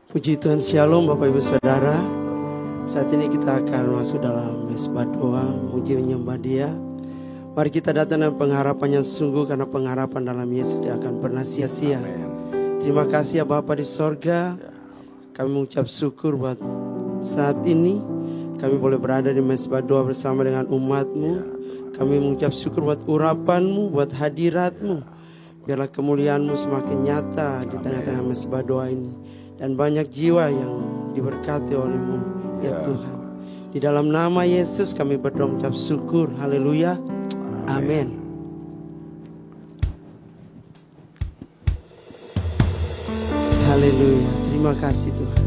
Puji Tuhan, Shalom Bapak Ibu Saudara. Saat ini kita akan masuk dalam mesbah doa, muji menyembah Dia. Mari kita datang dengan pengharapan yang sungguh, karena pengharapan dalam Yesus tidak akan pernah sia-sia. Terima kasih ya Bapa di sorga. Kami mengucap syukur buat saat ini kami boleh berada di mesbah doa bersama dengan umat-Mu. Kami mengucap syukur buat urapan-Mu, buat hadirat-Mu. Biarlah kemuliaan-Mu semakin nyata di tengah-tengah mesbah doa ini. Dan banyak jiwa yang diberkati oleh-Mu ya Tuhan. Di dalam nama Yesus kami berdoa mengucap syukur. Haleluya. Amin. Haleluya. Terima kasih Tuhan.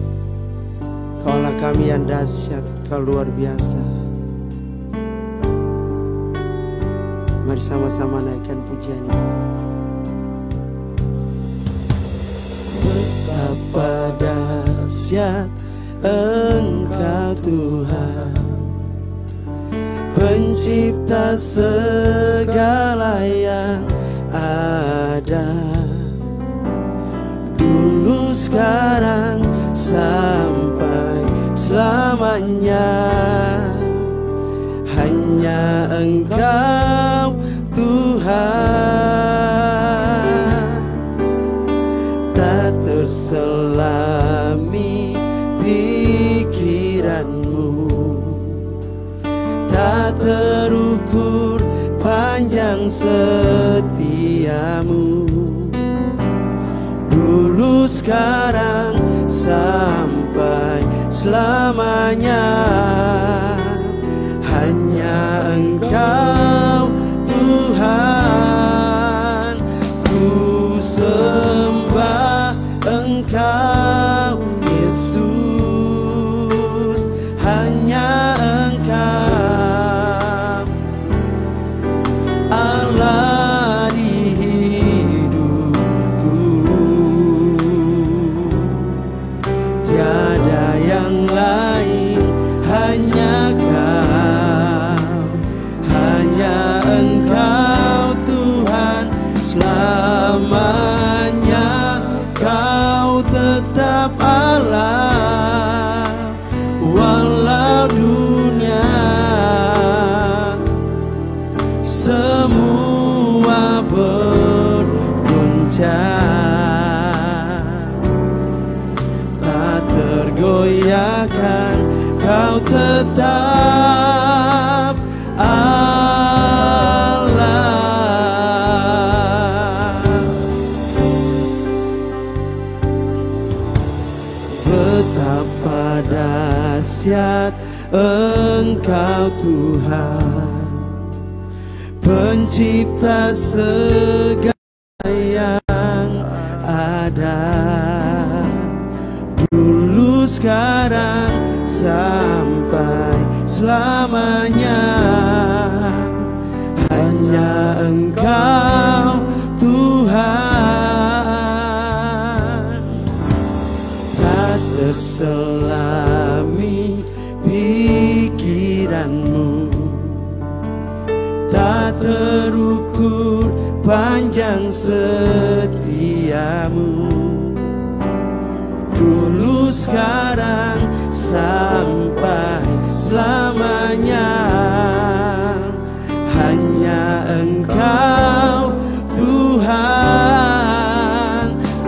Kaulah kami yang dahsyat, Kau luar biasa. Mari sama-sama naikkan pujian ini. Betapa dahsyat Engkau Tuhan, Pencipta segala yang ada, dulu, sekarang, sampai selamanya. Hanya Engkau Tuhan, tak terselami pikiran-Mu, tak terukur panjang setia-Mu, dulu, sekarang, sampai selamanya. Hanya Engkau Tuhan, ku sembah Engkau Yesus. Hanya Engkau Allah di hidupku, tiada yang lain, hanya Kau, hanya Engkau Tuhan. Selamanya Kau tetap Allah, walau dunia semua bergoncang, tak tergoyahkan, Kau tetap Allah. Betapa dahsyat Engkau Tuhan, Pencipta segala yang ada, dulu, sekarang, sampai selamanya. Hanya Engkau Tuhan, tak terselami pikiran-Mu, tak terukur panjang setia-Mu, dulu, sekarang, sampai selamanya. Hanya Engkau Tuhan,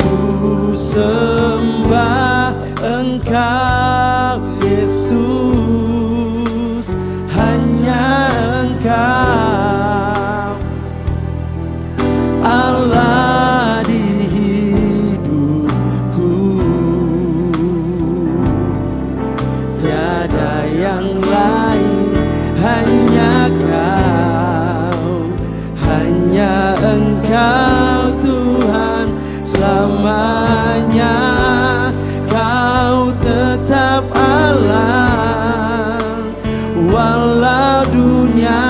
ku sembah Engkau Yesus. Hanya Engkau Allah di hidupku, tiada yang lain, hanya Kau, hanya Engkau Tuhan. Selamanya Kau tetap Allah, walau dunia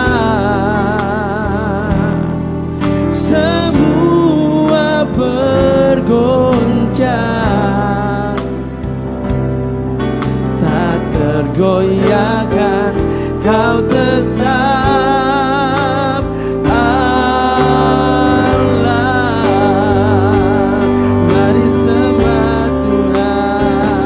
semua bergoncang, tak tergoyahkan, Kau tetap Allah. Mari sembah Tuhan.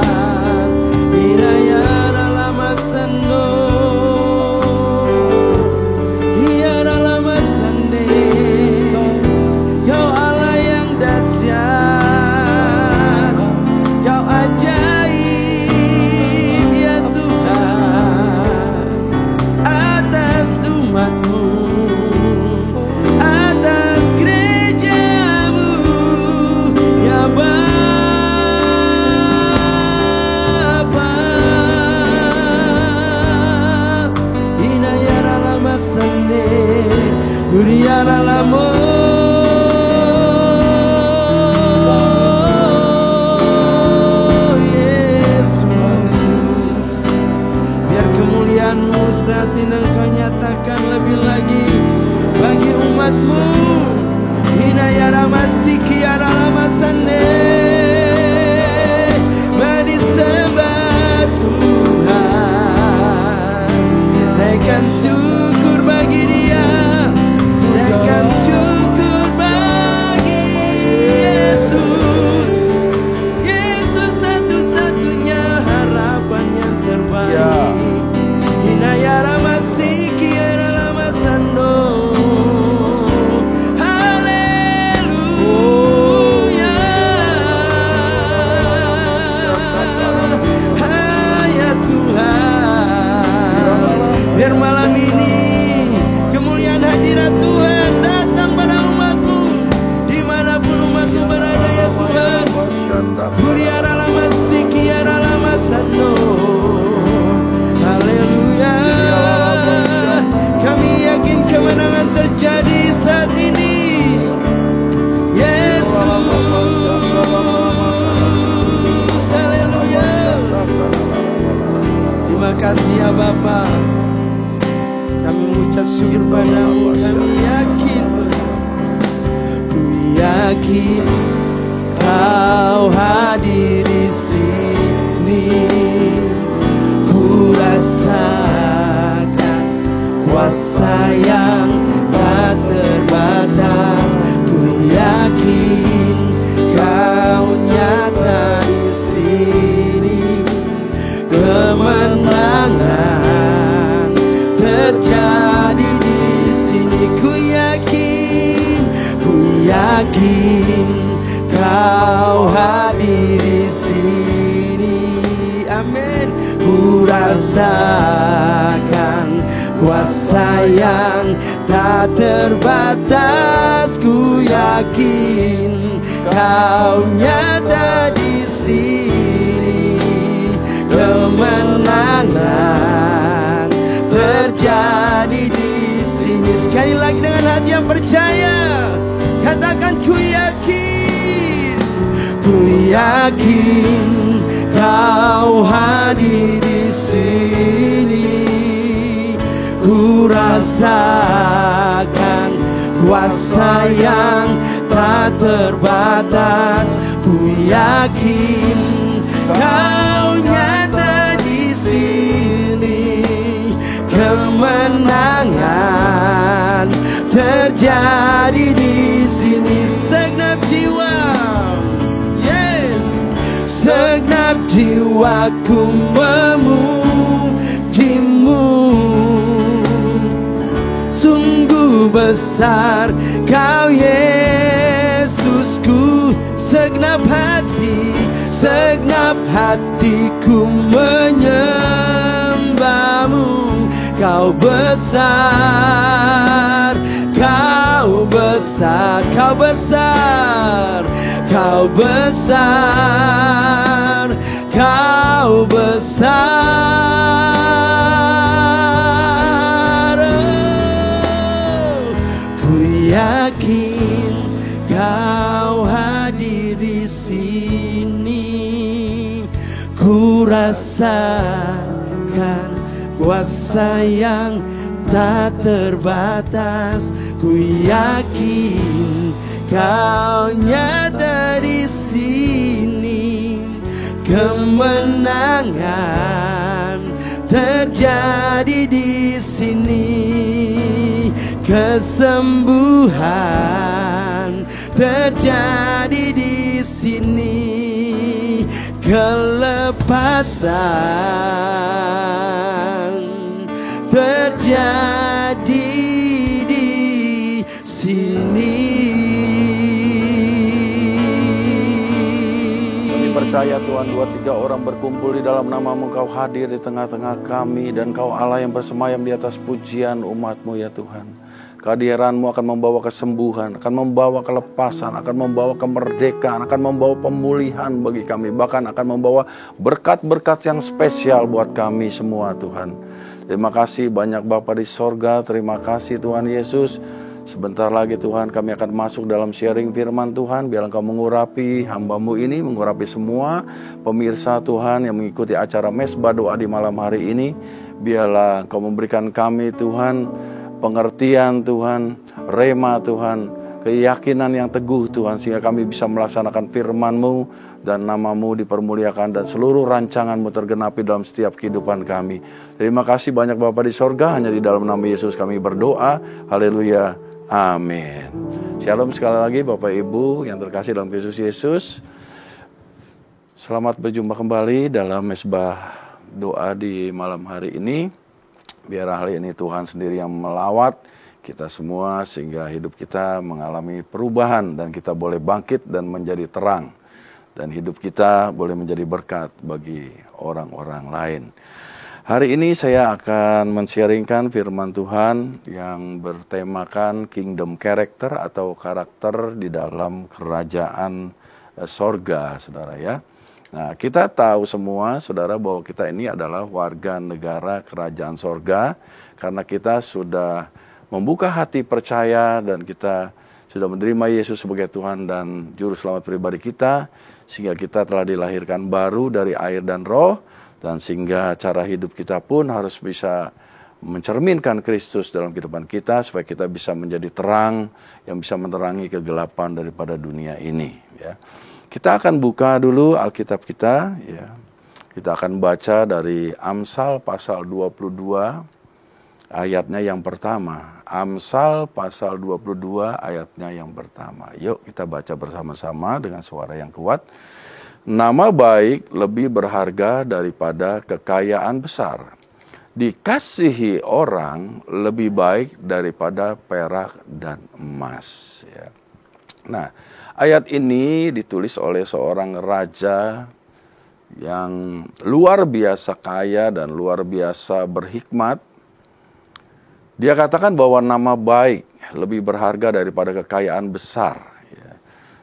yakin Kau hadir di sini. Ku rasakan kuasa yang tak terbatas. Ku yakin Kau nyata di sini. Kemenangan terjadi di sini. Ku yakin Kau hadir di sini. Amin. Ku rasakan kuasa yang tak terbatas. Ku yakin Kau nyata di sini. Kemenangan terjadi di sini. Sekali lagi dengan hati yang percaya, katakan ku yakin Kau hadir di sini. Ku rasakan kuasa yang tak terbatas. Ku yakin Kau nyata di sini. Kemenangan terjadi di sini. Segenap jiwa, yes, segenap jiwaku memujimu. Sungguh besar Kau Yesusku. Segenap hatiku menyembahmu. Kau besar, Kau besar, Kau besar, Kau besar, Kau besar. Oh, ku yakin Kau hadir di sini. Ku rasakan kuasa yang tak terbatas. Ku yakin Kau nyata di sini. Kemenangan terjadi di sini. Kesembuhan terjadi di sini. Kelepasan terjadi di sini. Kami percaya Tuhan, 2-3 orang berkumpul di dalam nama-Mu, Kau hadir di tengah-tengah kami. Dan Kau Allah yang bersemayam di atas pujian umat-Mu ya Tuhan. Kehadiran-Mu akan membawa kesembuhan, akan membawa kelepasan, akan membawa kemerdekaan, akan membawa pemulihan bagi kami. Bahkan akan membawa berkat-berkat yang spesial buat kami semua Tuhan. Terima kasih banyak Bapa di sorga. Terima kasih Tuhan Yesus. Sebentar lagi Tuhan kami akan masuk dalam sharing firman Tuhan. Biar Engkau mengurapi hamba-Mu ini, mengurapi semua pemirsa Tuhan yang mengikuti acara Mesbah Doa di malam hari ini. Biarlah Engkau memberikan kami Tuhan pengertian Tuhan, rema Tuhan, keyakinan yang teguh Tuhan, sehingga kami bisa melaksanakan firman-Mu dan nama-Mu dipermuliakan dan seluruh rancangan-Mu tergenapi dalam setiap kehidupan kami. Terima kasih banyak Bapa di sorga, hanya di dalam nama Yesus kami berdoa. Haleluya, amin. Shalom sekali lagi Bapak Ibu yang terkasih dalam Kristus Yesus. Selamat berjumpa kembali dalam Mesbah Doa di malam hari ini. Biar hari ini Tuhan sendiri yang melawat kita semua sehingga hidup kita mengalami perubahan dan kita boleh bangkit dan menjadi terang. Dan hidup kita boleh menjadi berkat bagi orang-orang lain. Hari ini saya akan men-sharingkan firman Tuhan yang bertemakan Kingdom Character atau karakter di dalam kerajaan sorga, saudara ya. Nah, kita tahu semua, saudara, bahwa kita ini adalah warga negara kerajaan sorga. Karena kita sudah membuka hati percaya dan kita sudah menerima Yesus sebagai Tuhan dan Juru Selamat pribadi kita. Sehingga kita telah dilahirkan baru dari air dan roh. Dan sehingga cara hidup kita pun harus bisa mencerminkan Kristus dalam kehidupan kita supaya kita bisa menjadi terang yang bisa menerangi kegelapan daripada dunia ini, ya. Kita akan buka dulu Alkitab kita, ya. Kita akan baca dari Amsal pasal 22 ayatnya yang pertama. Amsal pasal 22 ayatnya yang pertama. Yuk kita baca bersama-sama dengan suara yang kuat. Nama baik lebih berharga daripada kekayaan besar. Dikasihi orang lebih baik daripada perak dan emas. Ya. Nah, ayat ini ditulis oleh seorang raja yang luar biasa kaya dan luar biasa berhikmat. Dia katakan bahwa nama baik lebih berharga daripada kekayaan besar.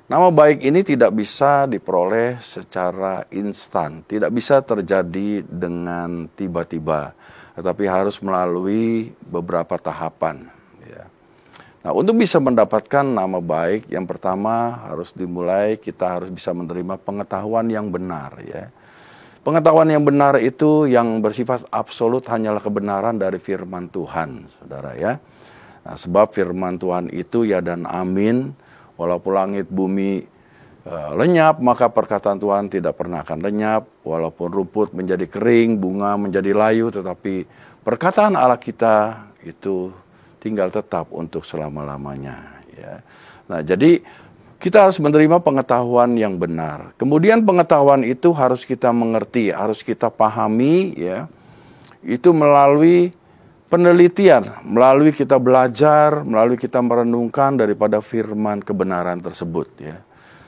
Nama baik ini tidak bisa diperoleh secara instan, tidak bisa terjadi dengan tiba-tiba, tetapi harus melalui beberapa tahapan. Ya. Nah, untuk bisa mendapatkan nama baik, yang pertama harus dimulai, kita harus bisa menerima pengetahuan yang benar. Ya. Pengetahuan yang benar itu yang bersifat absolut hanyalah kebenaran dari firman Tuhan, saudara ya. Nah, sebab firman Tuhan itu ya dan amin. Walaupun langit bumi lenyap, maka perkataan Tuhan tidak pernah akan lenyap. Walaupun rumput menjadi kering, bunga menjadi layu, tetapi perkataan Allah kita itu tinggal tetap untuk selama-lamanya. Ya. Nah, jadi kita harus menerima pengetahuan yang benar. Kemudian pengetahuan itu harus kita mengerti, harus kita pahami, ya. Itu melalui penelitian, melalui kita belajar, melalui kita merenungkan daripada firman kebenaran tersebut, ya.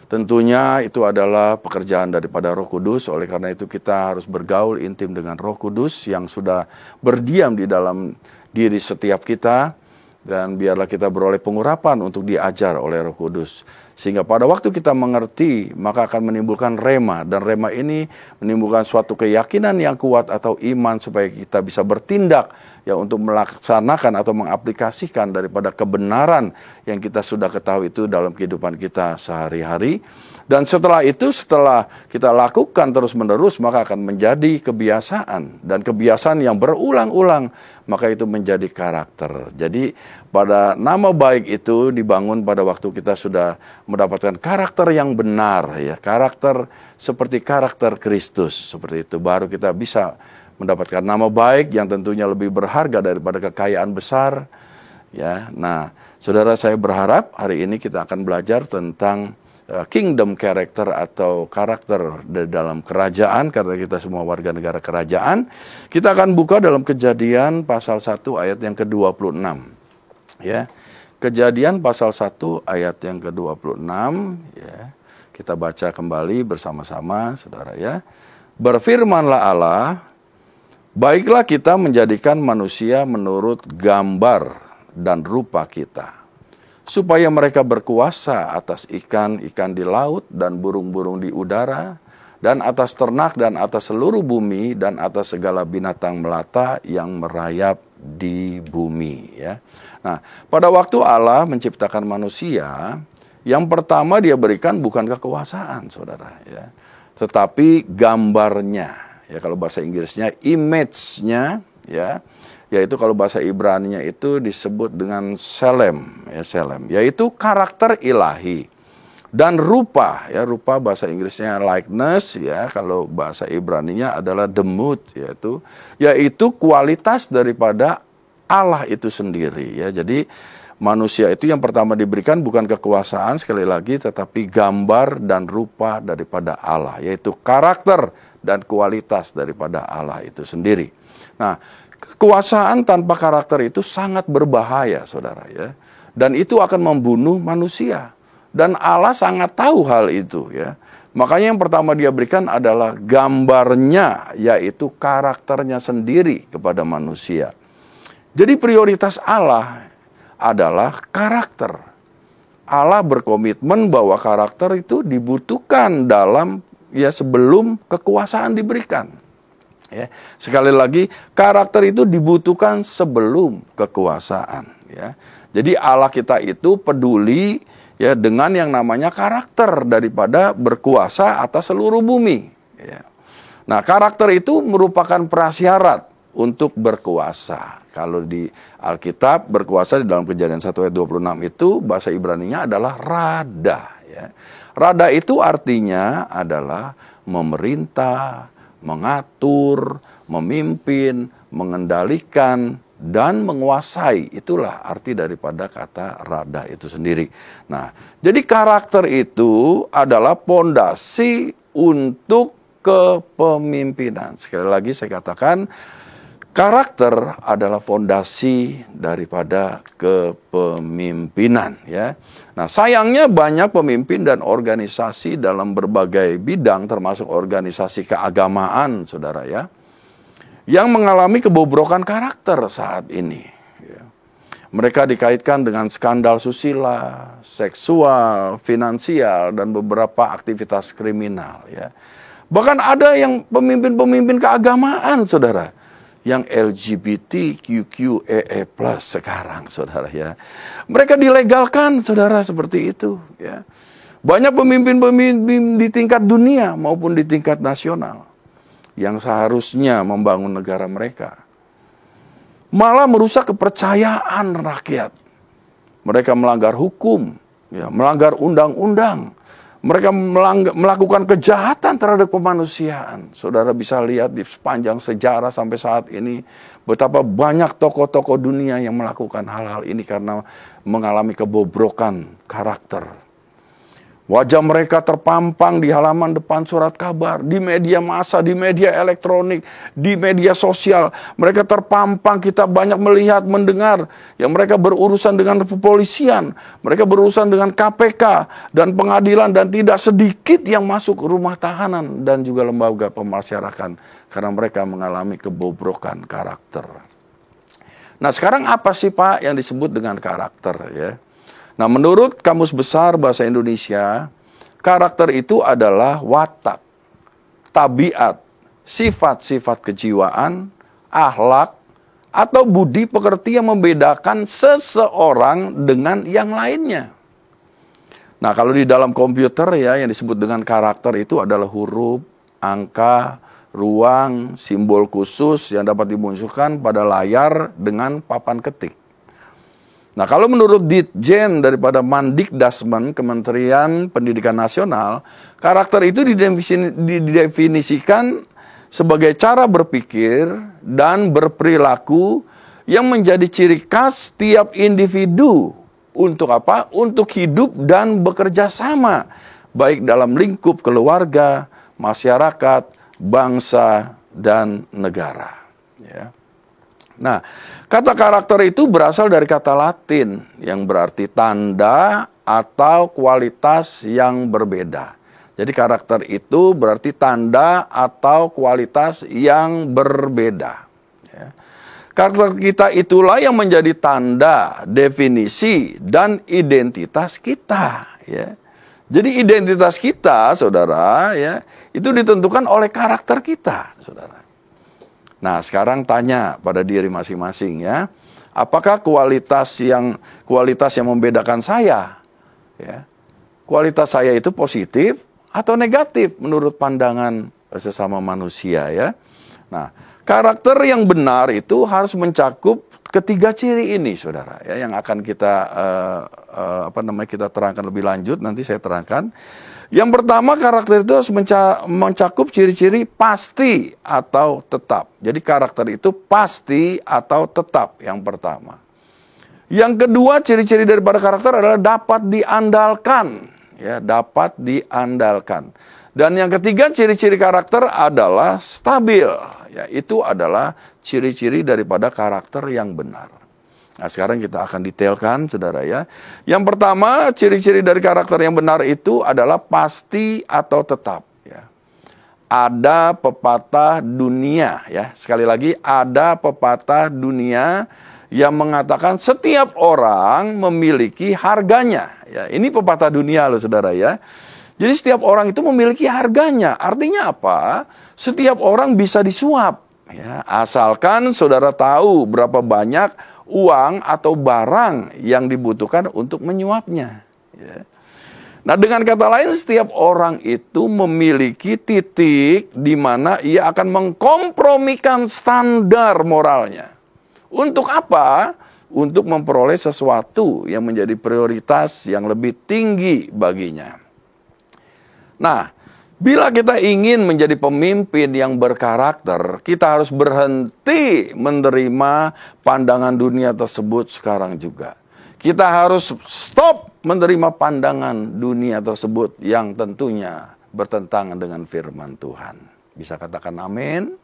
Tentunya itu adalah pekerjaan daripada Roh Kudus, oleh karena itu kita harus bergaul intim dengan Roh Kudus yang sudah berdiam di dalam diri setiap kita, dan biarlah kita beroleh pengurapan untuk diajar oleh Roh Kudus. Sehingga pada waktu kita mengerti, maka akan menimbulkan rema. Dan rema ini menimbulkan suatu keyakinan yang kuat atau iman supaya kita bisa bertindak ya untuk melaksanakan atau mengaplikasikan daripada kebenaran yang kita sudah ketahui itu dalam kehidupan kita sehari-hari. Dan setelah itu, setelah kita lakukan terus-menerus, maka akan menjadi kebiasaan. Dan kebiasaan yang berulang-ulang, maka itu menjadi karakter. Jadi pada nama baik itu dibangun pada waktu kita sudah mendapatkan karakter yang benar, ya, karakter seperti karakter Kristus, seperti itu. Baru kita bisa mendapatkan nama baik yang tentunya lebih berharga daripada kekayaan besar. Ya, nah, saudara, saya berharap hari ini kita akan belajar tentang kingdom character atau karakter dalam kerajaan, karena kita semua warga negara kerajaan. Kita akan buka dalam Kejadian pasal 1 ayat yang ke-26. Ya. Kejadian pasal 1 ayat yang ke-26, ya. Kita baca kembali bersama-sama, saudara ya. Berfirmanlah Allah, baiklah kita menjadikan manusia menurut gambar dan rupa kita, supaya mereka berkuasa atas ikan-ikan di laut dan burung-burung di udara, dan atas ternak dan atas seluruh bumi, dan atas segala binatang melata yang merayap di bumi. Ya. Nah, pada waktu Allah menciptakan manusia, yang pertama dia berikan bukan kekuasaan, saudara, ya, tetapi gambarnya. Ya, kalau bahasa Inggrisnya image-nya, ya. Yaitu kalau bahasa Ibrani-nya itu disebut dengan selem, ya, selem, yaitu karakter ilahi. Dan rupa, ya, rupa bahasa Inggrisnya likeness, ya, kalau bahasa Ibrani-nya adalah demut, yaitu kualitas daripada Allah itu sendiri, ya. Jadi manusia itu yang pertama diberikan bukan kekuasaan, sekali lagi, tetapi gambar dan rupa daripada Allah, yaitu karakter dan kualitas daripada Allah itu sendiri. Nah, kekuasaan tanpa karakter itu sangat berbahaya, saudara, ya. Dan itu akan membunuh manusia. Dan Allah sangat tahu hal itu, ya. Makanya yang pertama dia berikan adalah gambarnya, yaitu karakternya sendiri kepada manusia. Jadi prioritas Allah adalah karakter. Allah berkomitmen bahwa karakter itu dibutuhkan dalam, ya, sebelum kekuasaan diberikan. Ya, sekali lagi, karakter itu dibutuhkan sebelum kekuasaan. Ya. Jadi Allah kita itu peduli, ya, dengan yang namanya karakter daripada berkuasa atas seluruh bumi. Ya. Nah, karakter itu merupakan prasyarat untuk berkuasa. Kalau di Alkitab berkuasa di dalam Kejadian 1 ayat 26 itu bahasa Ibraninya adalah rada. Ya. Rada itu artinya adalah memerintah, mengatur, memimpin, mengendalikan, dan menguasai. Itulah arti daripada kata rada itu sendiri. Nah, jadi karakter itu adalah pondasi untuk kepemimpinan. Sekali lagi saya katakan, karakter adalah fondasi daripada kepemimpinan, ya. Nah, sayangnya banyak pemimpin dan organisasi dalam berbagai bidang, termasuk organisasi keagamaan, saudara, ya, yang mengalami kebobrokan karakter saat ini. Ya. Mereka dikaitkan dengan skandal susila, seksual, finansial, dan beberapa aktivitas kriminal. Ya. Bahkan ada yang pemimpin-pemimpin keagamaan, saudara, yang LGBTQQEE+ sekarang, saudara, ya. Mereka dilegalkan, saudara, seperti itu. Ya. Banyak pemimpin-pemimpin di tingkat dunia maupun di tingkat nasional yang seharusnya membangun negara mereka, malah merusak kepercayaan rakyat. Mereka melanggar hukum, ya, melanggar undang-undang. Mereka melakukan kejahatan terhadap kemanusiaan. Saudara bisa lihat di sepanjang sejarah sampai saat ini, betapa banyak tokoh-tokoh dunia yang melakukan hal-hal ini karena mengalami kebobrokan karakter. Wajah mereka terpampang di halaman depan surat kabar, di media massa, di media elektronik, di media sosial. Mereka terpampang, kita banyak melihat, mendengar yang mereka berurusan dengan kepolisian, mereka berurusan dengan KPK dan pengadilan, dan tidak sedikit yang masuk rumah tahanan dan juga lembaga pemasyarakatan karena mereka mengalami kebobrokan karakter. Nah, sekarang apa sih, Pak, yang disebut dengan karakter, ya? Nah, menurut Kamus Besar Bahasa Indonesia, karakter itu adalah watak, tabiat, sifat-sifat kejiwaan, akhlak, atau budi pekerti yang membedakan seseorang dengan yang lainnya. Nah, kalau di dalam komputer, ya, yang disebut dengan karakter itu adalah huruf, angka, ruang, simbol khusus yang dapat dimunculkan pada layar dengan papan ketik. Nah, kalau menurut Ditjen daripada Mandikdasmen, Kementerian Pendidikan Nasional, karakter itu didefinisikan sebagai cara berpikir dan berperilaku yang menjadi ciri khas setiap individu. Untuk apa? Untuk hidup dan bekerja sama, baik dalam lingkup keluarga, masyarakat, bangsa, dan negara. Ya. Nah, kata karakter itu berasal dari kata Latin yang berarti tanda atau kualitas yang berbeda. Jadi karakter itu berarti tanda atau kualitas yang berbeda. Ya. Karakter kita itulah yang menjadi tanda, definisi, dan identitas kita. Ya. Jadi identitas kita, saudara, ya, itu ditentukan oleh karakter kita, saudara. Nah, sekarang tanya pada diri masing-masing, ya. Apakah kualitas yang membedakan saya, ya, kualitas saya itu positif atau negatif menurut pandangan sesama manusia, ya. Nah, karakter yang benar itu harus mencakup ketiga ciri ini, saudara, ya, yang akan kita kita terangkan lebih lanjut, nanti saya terangkan. Yang pertama, karakter itu harus mencakup ciri-ciri pasti atau tetap. Jadi karakter itu pasti atau tetap, yang pertama. Yang kedua, ciri-ciri daripada karakter adalah dapat diandalkan, ya, dapat diandalkan. Dan yang ketiga, ciri-ciri karakter adalah stabil, ya, itu adalah ciri-ciri daripada karakter yang benar. Nah, sekarang kita akan detailkan, saudara, ya. Yang pertama, ciri-ciri dari karakter yang benar itu adalah pasti atau tetap, ya. Ada pepatah dunia, ya. Sekali lagi, ada pepatah dunia yang mengatakan setiap orang memiliki harganya, ya. Ini pepatah dunia loh, saudara, ya. Jadi setiap orang itu memiliki harganya. Artinya apa? Setiap orang bisa disuap, ya. Asalkan saudara tahu berapa banyak uang atau barang yang dibutuhkan untuk menyuapnya. Ya. Nah, dengan kata lain, setiap orang itu memiliki titik di mana ia akan mengkompromikan standar moralnya Untuk apa? Untuk memperoleh sesuatu yang menjadi prioritas yang lebih tinggi baginya. Nah, bila kita ingin menjadi pemimpin yang berkarakter, kita harus berhenti menerima pandangan dunia tersebut sekarang juga. Kita harus stop menerima pandangan dunia tersebut yang tentunya bertentangan dengan firman Tuhan. Bisa katakan amin?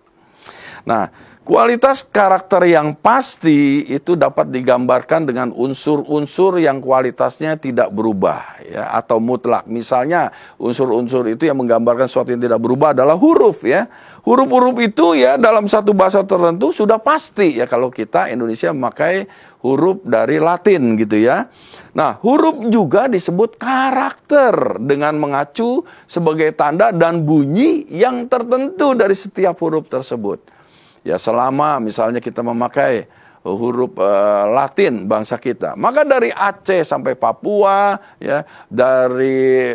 Nah, kualitas karakter yang pasti itu dapat digambarkan dengan unsur-unsur yang kualitasnya tidak berubah ya, atau mutlak. Misalnya unsur-unsur itu yang menggambarkan sesuatu yang tidak berubah adalah huruf ya. Huruf-huruf itu ya dalam satu bahasa tertentu sudah pasti ya, kalau kita Indonesia memakai huruf dari Latin gitu ya. Nah, huruf juga disebut karakter dengan mengacu sebagai tanda dan bunyi yang tertentu dari setiap huruf tersebut. Ya, selama misalnya kita memakai huruf Latin bangsa kita, maka dari Aceh sampai Papua, ya, dari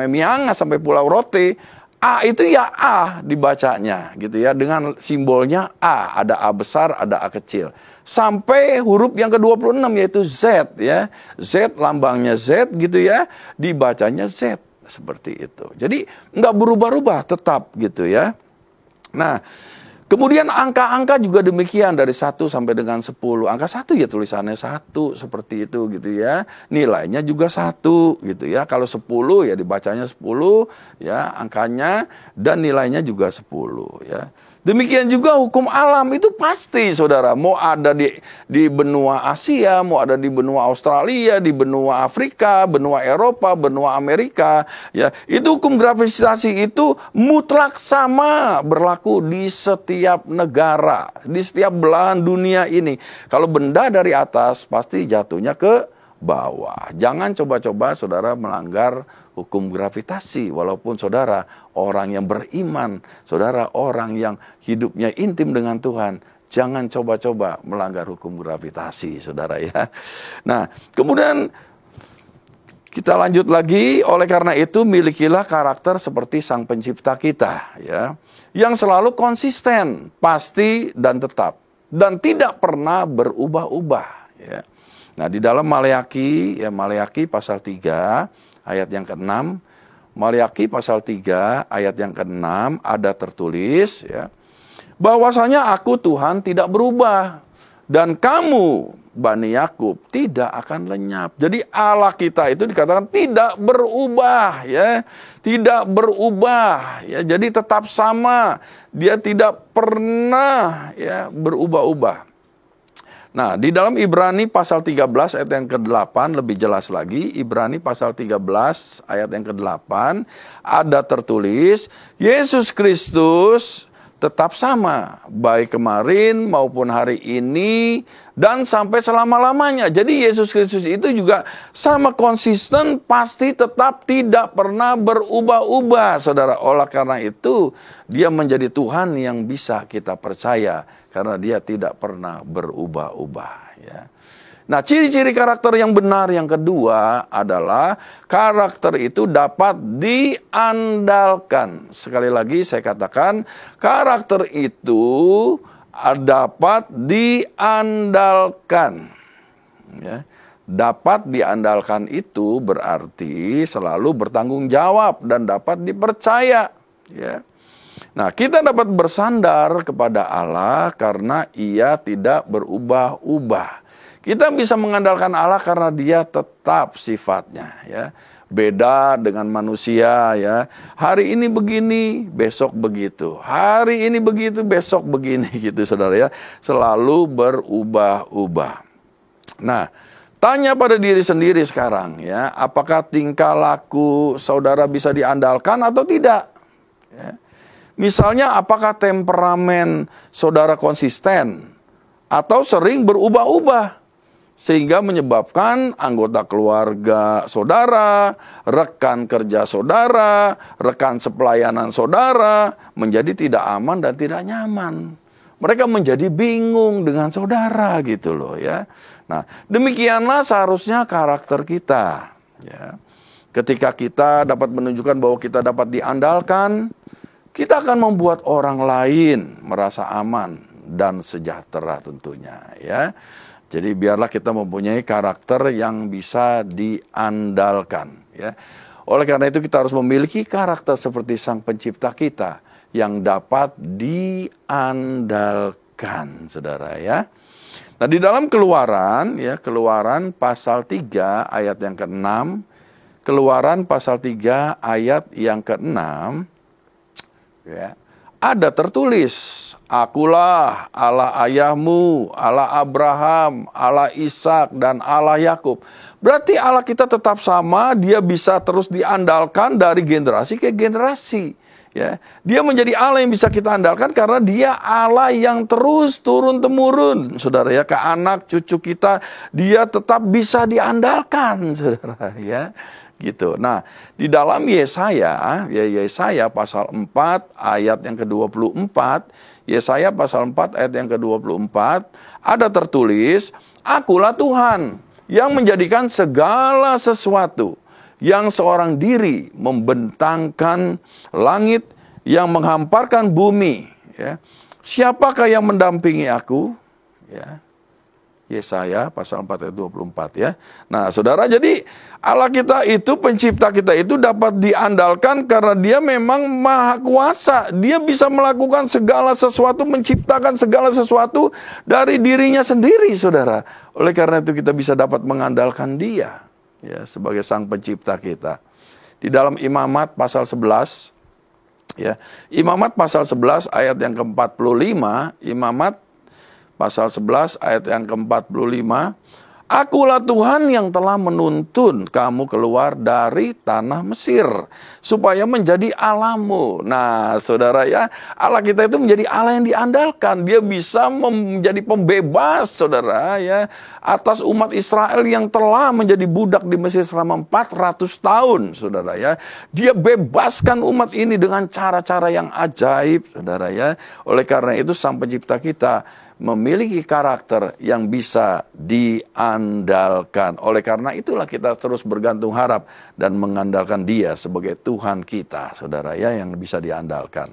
Miangas sampai Pulau Rote, A itu ya A dibacanya, gitu ya, dengan simbolnya A, ada A besar, ada A kecil. Sampai huruf yang ke-26 yaitu Z, ya, Z lambangnya Z, gitu ya, dibacanya Z seperti itu. Jadi nggak berubah-ubah, tetap gitu ya. Nah, kemudian angka-angka juga demikian dari 1 sampai dengan 10. Angka 1 ya tulisannya 1 seperti itu gitu ya. Nilainya juga 1 gitu ya. Kalau 10 ya dibacanya 10 ya angkanya, dan nilainya juga 10 ya. Demikian juga hukum alam itu pasti saudara. Mau ada di benua Asia, mau ada di benua Australia, di benua Afrika, benua Eropa, benua Amerika. Ya, itu hukum gravitasi itu mutlak sama berlaku di setiap negara, di setiap belahan dunia ini. Kalau benda dari atas pasti jatuhnya ke bawah. Jangan coba-coba saudara melanggar hukum gravitasi, walaupun saudara orang yang beriman, saudara orang yang hidupnya intim dengan Tuhan, jangan coba-coba melanggar hukum gravitasi, saudara ya. Nah, kemudian kita lanjut lagi, oleh karena itu milikilah karakter seperti Sang Pencipta kita, ya, yang selalu konsisten, pasti dan tetap, dan tidak pernah berubah-ubah, ya. Nah, di dalam Maleaki, ya, Maleaki pasal 3 ayat yang ke-6, Maleaki pasal 3 ayat yang ke-6 ada tertulis ya, bahwasanya aku Tuhan tidak berubah dan kamu Bani Yakub tidak akan lenyap. Jadi Allah kita itu dikatakan tidak berubah ya, tidak berubah ya. Jadi tetap sama, dia tidak pernah ya berubah-ubah. Nah, di dalam Ibrani pasal 13 ayat yang ke-8 lebih jelas lagi. Ibrani pasal 13 ayat yang ke-8 ada tertulis, Yesus Kristus tetap sama, baik kemarin maupun hari ini dan sampai selama-lamanya. Jadi Yesus Kristus itu juga sama konsisten, pasti tetap tidak pernah berubah-ubah, saudara. Oleh karena itu, dia menjadi Tuhan yang bisa kita percaya, karena dia tidak pernah berubah-ubah ya. Nah, ciri-ciri karakter yang benar yang kedua adalah karakter itu dapat diandalkan. Sekali lagi saya katakan, karakter itu dapat diandalkan ya. Dapat diandalkan itu berarti selalu bertanggung jawab dan dapat dipercaya ya. Nah, kita dapat bersandar kepada Allah karena Ia tidak berubah-ubah. Kita bisa mengandalkan Allah karena Dia tetap sifatnya ya. Beda dengan manusia ya. Hari ini begini, besok begitu. Hari ini begitu, besok begini gitu saudara ya. Selalu berubah-ubah. Nah, tanya pada diri sendiri sekarang ya, apakah tingkah laku saudara bisa diandalkan atau tidak? Ya. Misalnya, apakah temperamen saudara konsisten atau sering berubah-ubah sehingga menyebabkan anggota keluarga saudara, rekan kerja saudara, rekan sepelayanan saudara menjadi tidak aman dan tidak nyaman. Mereka menjadi bingung dengan saudara gitu loh ya. Nah, demikianlah seharusnya karakter kita ya. Ketika kita dapat menunjukkan bahwa kita dapat diandalkan, kita akan membuat orang lain merasa aman dan sejahtera tentunya ya. Jadi biarlah kita mempunyai karakter yang bisa diandalkan ya. Oleh karena itu kita harus memiliki karakter seperti Sang Pencipta kita yang dapat diandalkan, saudara ya. Nah di dalam Keluaran ya, Keluaran pasal 3 ayat yang ke-6, Keluaran pasal 3 ayat yang ke-6 ya, ada tertulis, Akulah Allah ayahmu, Allah Abraham, Allah Ishak dan Allah Yakub. Berarti Allah kita tetap sama, dia bisa terus diandalkan dari generasi ke generasi. Ya, dia menjadi Allah yang bisa kita andalkan karena dia Allah yang terus turun-temurun. Saudara ya, ke anak cucu kita dia tetap bisa diandalkan, saudara ya. Gitu. Nah, di dalam Yesaya, ya Yesaya pasal 4 ayat yang ke-24, Yesaya pasal 4 ayat yang ke-24 ada tertulis, Akulah Tuhan yang menjadikan segala sesuatu, yang seorang diri membentangkan langit, yang menghamparkan bumi. Ya. Siapakah yang mendampingi aku? Ya. Yesaya pasal 4 ayat 24 ya. Nah saudara, jadi Allah kita itu, pencipta kita itu dapat diandalkan karena dia memang maha kuasa. Dia bisa melakukan segala sesuatu, menciptakan segala sesuatu dari dirinya sendiri, saudara. Oleh karena itu kita bisa dapat mengandalkan dia ya, sebagai Sang Pencipta kita. Di dalam Imamat pasal 11 ya, Imamat pasal 11 ayat yang ke-45, Imamat pasal 11 ayat yang ke-45, Akulah Tuhan yang telah menuntun kamu keluar dari tanah Mesir, supaya menjadi Allahmu. Nah saudara ya, Allah kita itu menjadi Allah yang diandalkan. Dia bisa menjadi pembebas, saudara ya, atas umat Israel yang telah menjadi budak di Mesir selama 400 tahun, saudara ya. Dia bebaskan umat ini dengan cara-cara yang ajaib, saudara ya. Oleh karena itu Sang Pencipta kita memiliki karakter yang bisa diandalkan. Oleh karena itulah kita terus bergantung harap dan mengandalkan dia sebagai Tuhan kita, saudara ya, yang bisa diandalkan.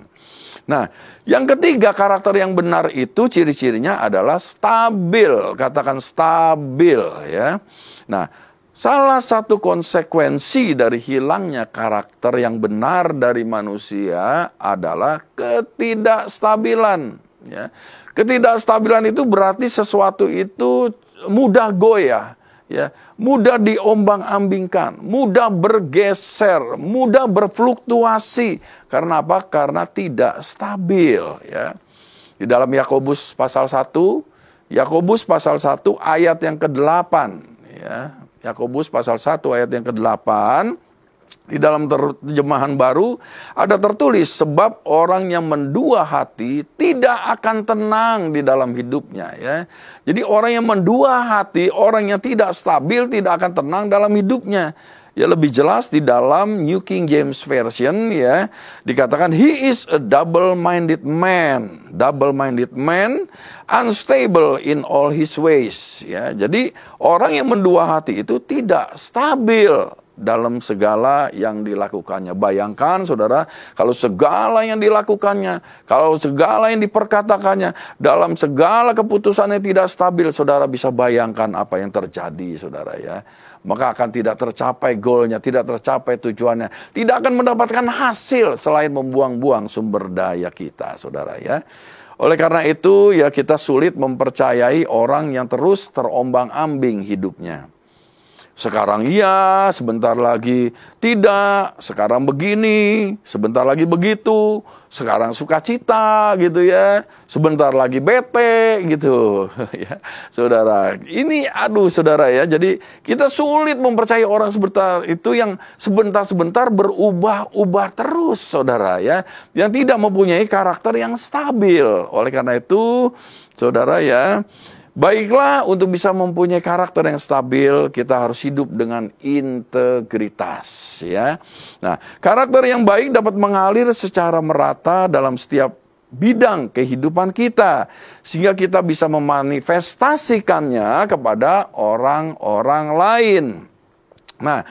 Nah, yang ketiga, karakter yang benar itu ciri-cirinya adalah stabil. Katakan stabil ya. Nah, salah satu konsekuensi dari hilangnya karakter yang benar dari manusia adalah ketidakstabilan ya. Ketidakstabilan itu berarti sesuatu itu mudah goyah, ya, mudah diombang-ambingkan, mudah bergeser, mudah berfluktuasi. Karena apa? Karena tidak stabil, ya. Di dalam Yakobus pasal 1, Yakobus pasal 1 ayat yang ke-8, ya. Yakobus pasal 1 ayat yang ke-8. Di dalam terjemahan baru ada tertulis, sebab orang yang mendua hati tidak akan tenang di dalam hidupnya ya. Jadi orang yang mendua hati, orang yang tidak stabil tidak akan tenang dalam hidupnya. Ya lebih jelas di dalam New King James Version ya, dikatakan he is a double-minded man. Double-minded man, unstable in all his ways ya. Jadi orang yang mendua hati itu tidak stabil dalam segala yang dilakukannya. Bayangkan saudara, kalau segala yang dilakukannya, kalau segala yang diperkatakannya, dalam segala keputusannya tidak stabil, saudara bisa bayangkan apa yang terjadi, saudara ya. Maka akan tidak tercapai goalnya, tidak tercapai tujuannya, tidak akan mendapatkan hasil selain membuang-buang sumber daya kita, saudara ya. Oleh karena itu ya, kita sulit mempercayai orang yang terus terombang-ambing hidupnya. Sekarang iya, sebentar lagi tidak, sekarang begini, sebentar lagi begitu, sekarang sukacita gitu ya, sebentar lagi bete gitu ya. Saudara, ini aduh saudara ya, jadi kita sulit mempercayai orang sebentar itu yang sebentar-sebentar berubah-ubah terus saudara ya, yang tidak mempunyai karakter yang stabil. Oleh karena itu saudara ya, baiklah, untuk bisa mempunyai karakter yang stabil, kita harus hidup dengan integritas, ya. Nah, karakter yang baik dapat mengalir secara merata dalam setiap bidang kehidupan kita, sehingga kita bisa memanifestasikannya kepada orang-orang lain. Nah,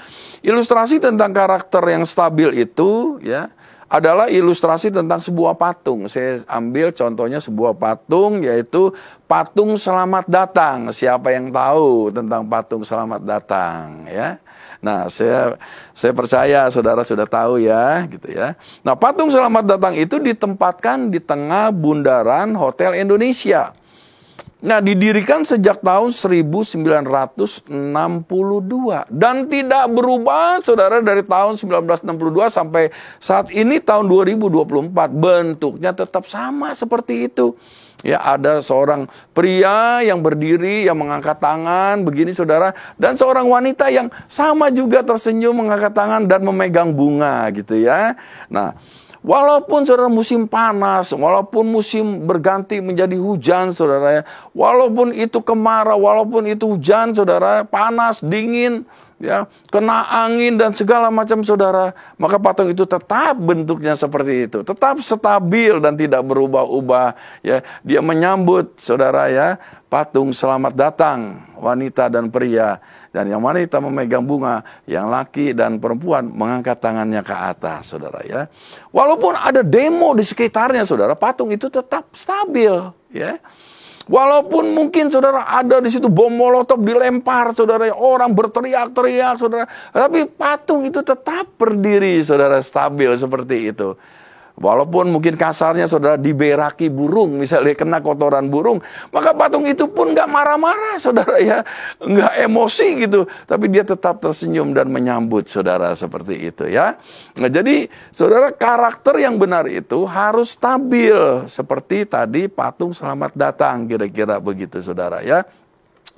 ilustrasi tentang karakter yang stabil itu, ya, adalah ilustrasi tentang sebuah patung. Saya ambil contohnya sebuah patung, yaitu patung selamat datang. Siapa yang tahu tentang patung selamat datang, ya? Nah, saya percaya saudara sudah tahu ya, gitu ya. Nah, patung selamat datang itu ditempatkan di tengah bundaran Hotel Indonesia. Nah, didirikan sejak tahun 1962 dan tidak berubah, saudara, dari tahun 1962 sampai saat ini tahun 2024. Bentuknya tetap sama seperti itu. Ya, ada seorang pria yang berdiri, yang mengangkat tangan, begini saudara, dan seorang wanita yang sama juga tersenyum, mengangkat tangan dan memegang bunga, gitu ya. Nah, walaupun saudara musim panas, walaupun musim berganti menjadi hujan, saudara ya, walaupun itu kemarau, walaupun itu hujan, saudara, panas, dingin, ya, kena angin dan segala macam, saudara, maka patung itu tetap bentuknya seperti itu, tetap stabil dan tidak berubah-ubah, ya. Dia menyambut, saudara ya, patung selamat datang, wanita dan pria. Dan yang wanita memegang bunga, yang laki dan perempuan mengangkat tangannya ke atas, saudara ya. Walaupun ada demo di sekitarnya, saudara, patung itu tetap stabil, ya. Walaupun mungkin saudara ada di situ bom molotov dilempar, saudara, orang berteriak-teriak, saudara, tapi patung itu tetap berdiri, saudara, stabil seperti itu. Walaupun mungkin kasarnya saudara diberaki burung, misalnya kena kotoran burung, maka patung itu pun nggak marah-marah, saudara ya, nggak emosi gitu, tapi dia tetap tersenyum dan menyambut, saudara, seperti itu ya. Nah, jadi saudara, karakter yang benar itu harus stabil, seperti tadi patung selamat datang, kira-kira begitu, saudara ya.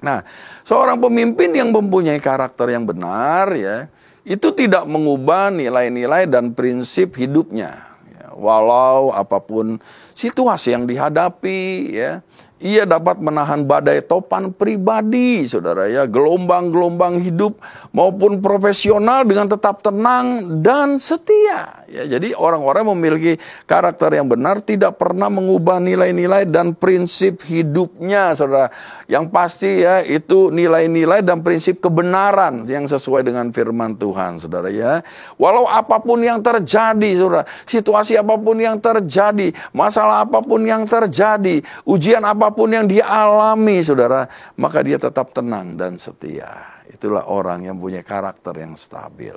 Nah, seorang pemimpin yang mempunyai karakter yang benar ya, itu tidak mengubah nilai-nilai dan prinsip hidupnya. Walau apapun situasi yang dihadapi, ya, ia dapat menahan badai topan pribadi, saudara ya, gelombang-gelombang hidup maupun profesional dengan tetap tenang dan setia. Ya, jadi orang-orang memiliki karakter yang benar tidak pernah mengubah nilai-nilai dan prinsip hidupnya, saudara. Yang pasti ya, itu nilai-nilai dan prinsip kebenaran yang sesuai dengan firman Tuhan, saudara ya. Walau apapun yang terjadi, saudara, situasi apapun yang terjadi, masalah apapun yang terjadi, ujian apapun yang dialami, saudara, maka dia tetap tenang dan setia. Itulah orang yang punya karakter yang stabil.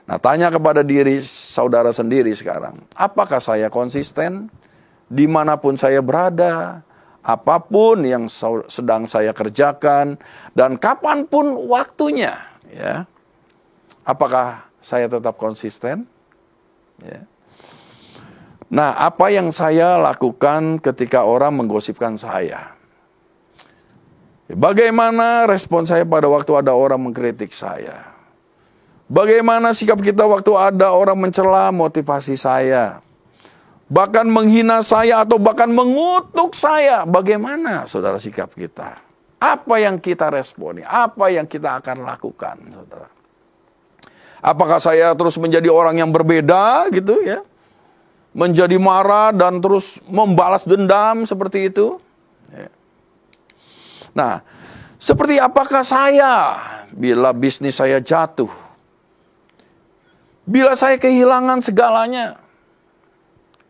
Nah, tanya kepada diri saudara sendiri sekarang, apakah saya konsisten dimanapun saya berada? Apapun yang sedang saya kerjakan dan kapanpun waktunya, ya, apakah saya tetap konsisten? Ya. Nah, apa yang saya lakukan ketika orang menggosipkan saya? Bagaimana respon saya pada waktu ada orang mengkritik saya? Bagaimana sikap kita waktu ada orang mencela motivasi saya? Bahkan menghina saya atau bahkan mengutuk saya. Bagaimana, saudara, sikap kita? Apa yang kita responi? Apa yang kita akan lakukan, saudara? Apakah saya terus menjadi orang yang berbeda gitu ya? Menjadi marah dan terus membalas dendam seperti itu? Ya. Nah, seperti apakah saya bila bisnis saya jatuh? Bila saya kehilangan segalanya?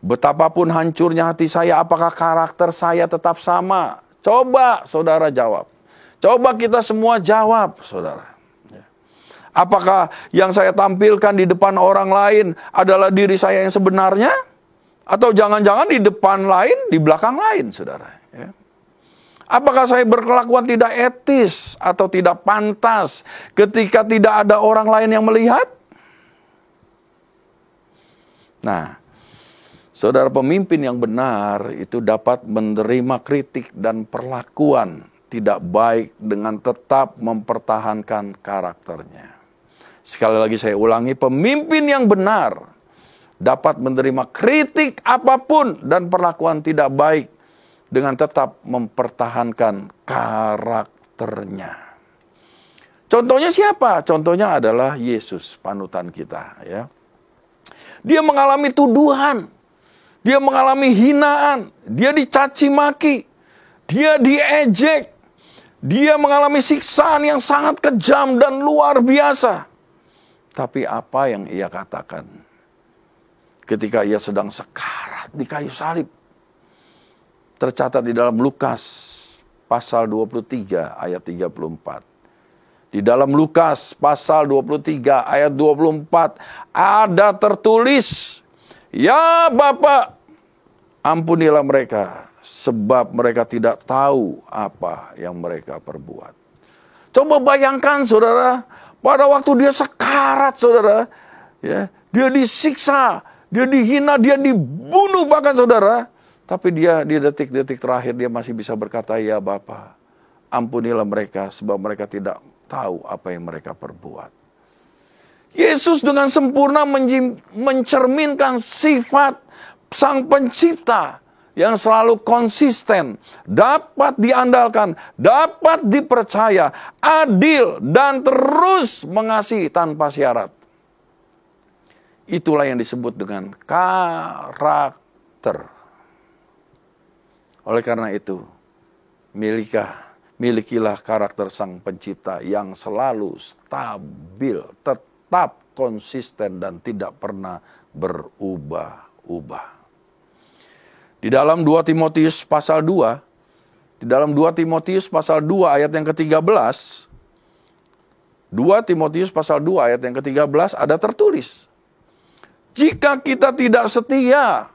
Betapapun hancurnya hati saya, apakah karakter saya tetap sama? Coba saudara jawab. Coba kita semua jawab, saudara. Apakah yang saya tampilkan di depan orang lain adalah diri saya yang sebenarnya? Atau jangan-jangan di depan lain, di belakang lain, saudara? Apakah saya berkelakuan tidak etis atau tidak pantas ketika tidak ada orang lain yang melihat? Nah, saudara, pemimpin yang benar itu dapat menerima kritik dan perlakuan tidak baik dengan tetap mempertahankan karakternya. Sekali lagi saya ulangi, pemimpin yang benar dapat menerima kritik apapun dan perlakuan tidak baik dengan tetap mempertahankan karakternya. Contohnya siapa? Contohnya adalah Yesus, panutan kita, ya. Dia mengalami tuduhan, dia mengalami hinaan, dia dicaci maki, dia diejek, dia mengalami siksaan yang sangat kejam dan luar biasa. Tapi apa yang ia katakan? ketika ia sedang sekarat di kayu salib. Tercatat di dalam Lukas pasal 23 ayat 34. Di dalam Lukas pasal 23 ayat 24 ada tertulis, "Ya Bapa, ampunilah mereka, sebab mereka tidak tahu apa yang mereka perbuat." Coba bayangkan saudara, pada waktu dia sekarat saudara, ya, dia disiksa, dia dihina, dia dibunuh bahkan saudara. Tapi dia di detik-detik terakhir dia masih bisa berkata, "Ya Bapa, ampunilah mereka sebab mereka tidak tahu apa yang mereka perbuat." Yesus dengan sempurna mencerminkan sifat Sang Pencipta yang selalu konsisten, dapat diandalkan, dapat dipercaya, adil, dan terus mengasihi tanpa syarat. Itulah yang disebut dengan karakter. Oleh karena itu, milikilah karakter Sang Pencipta yang selalu stabil, tetap konsisten, dan tidak pernah berubah-ubah. Di dalam 2 Timotius pasal 2, di dalam 2 Timotius pasal 2 ayat yang ke-13, 2 Timotius pasal 2 ayat yang ke-13 ada tertulis, "Jika kita tidak setia,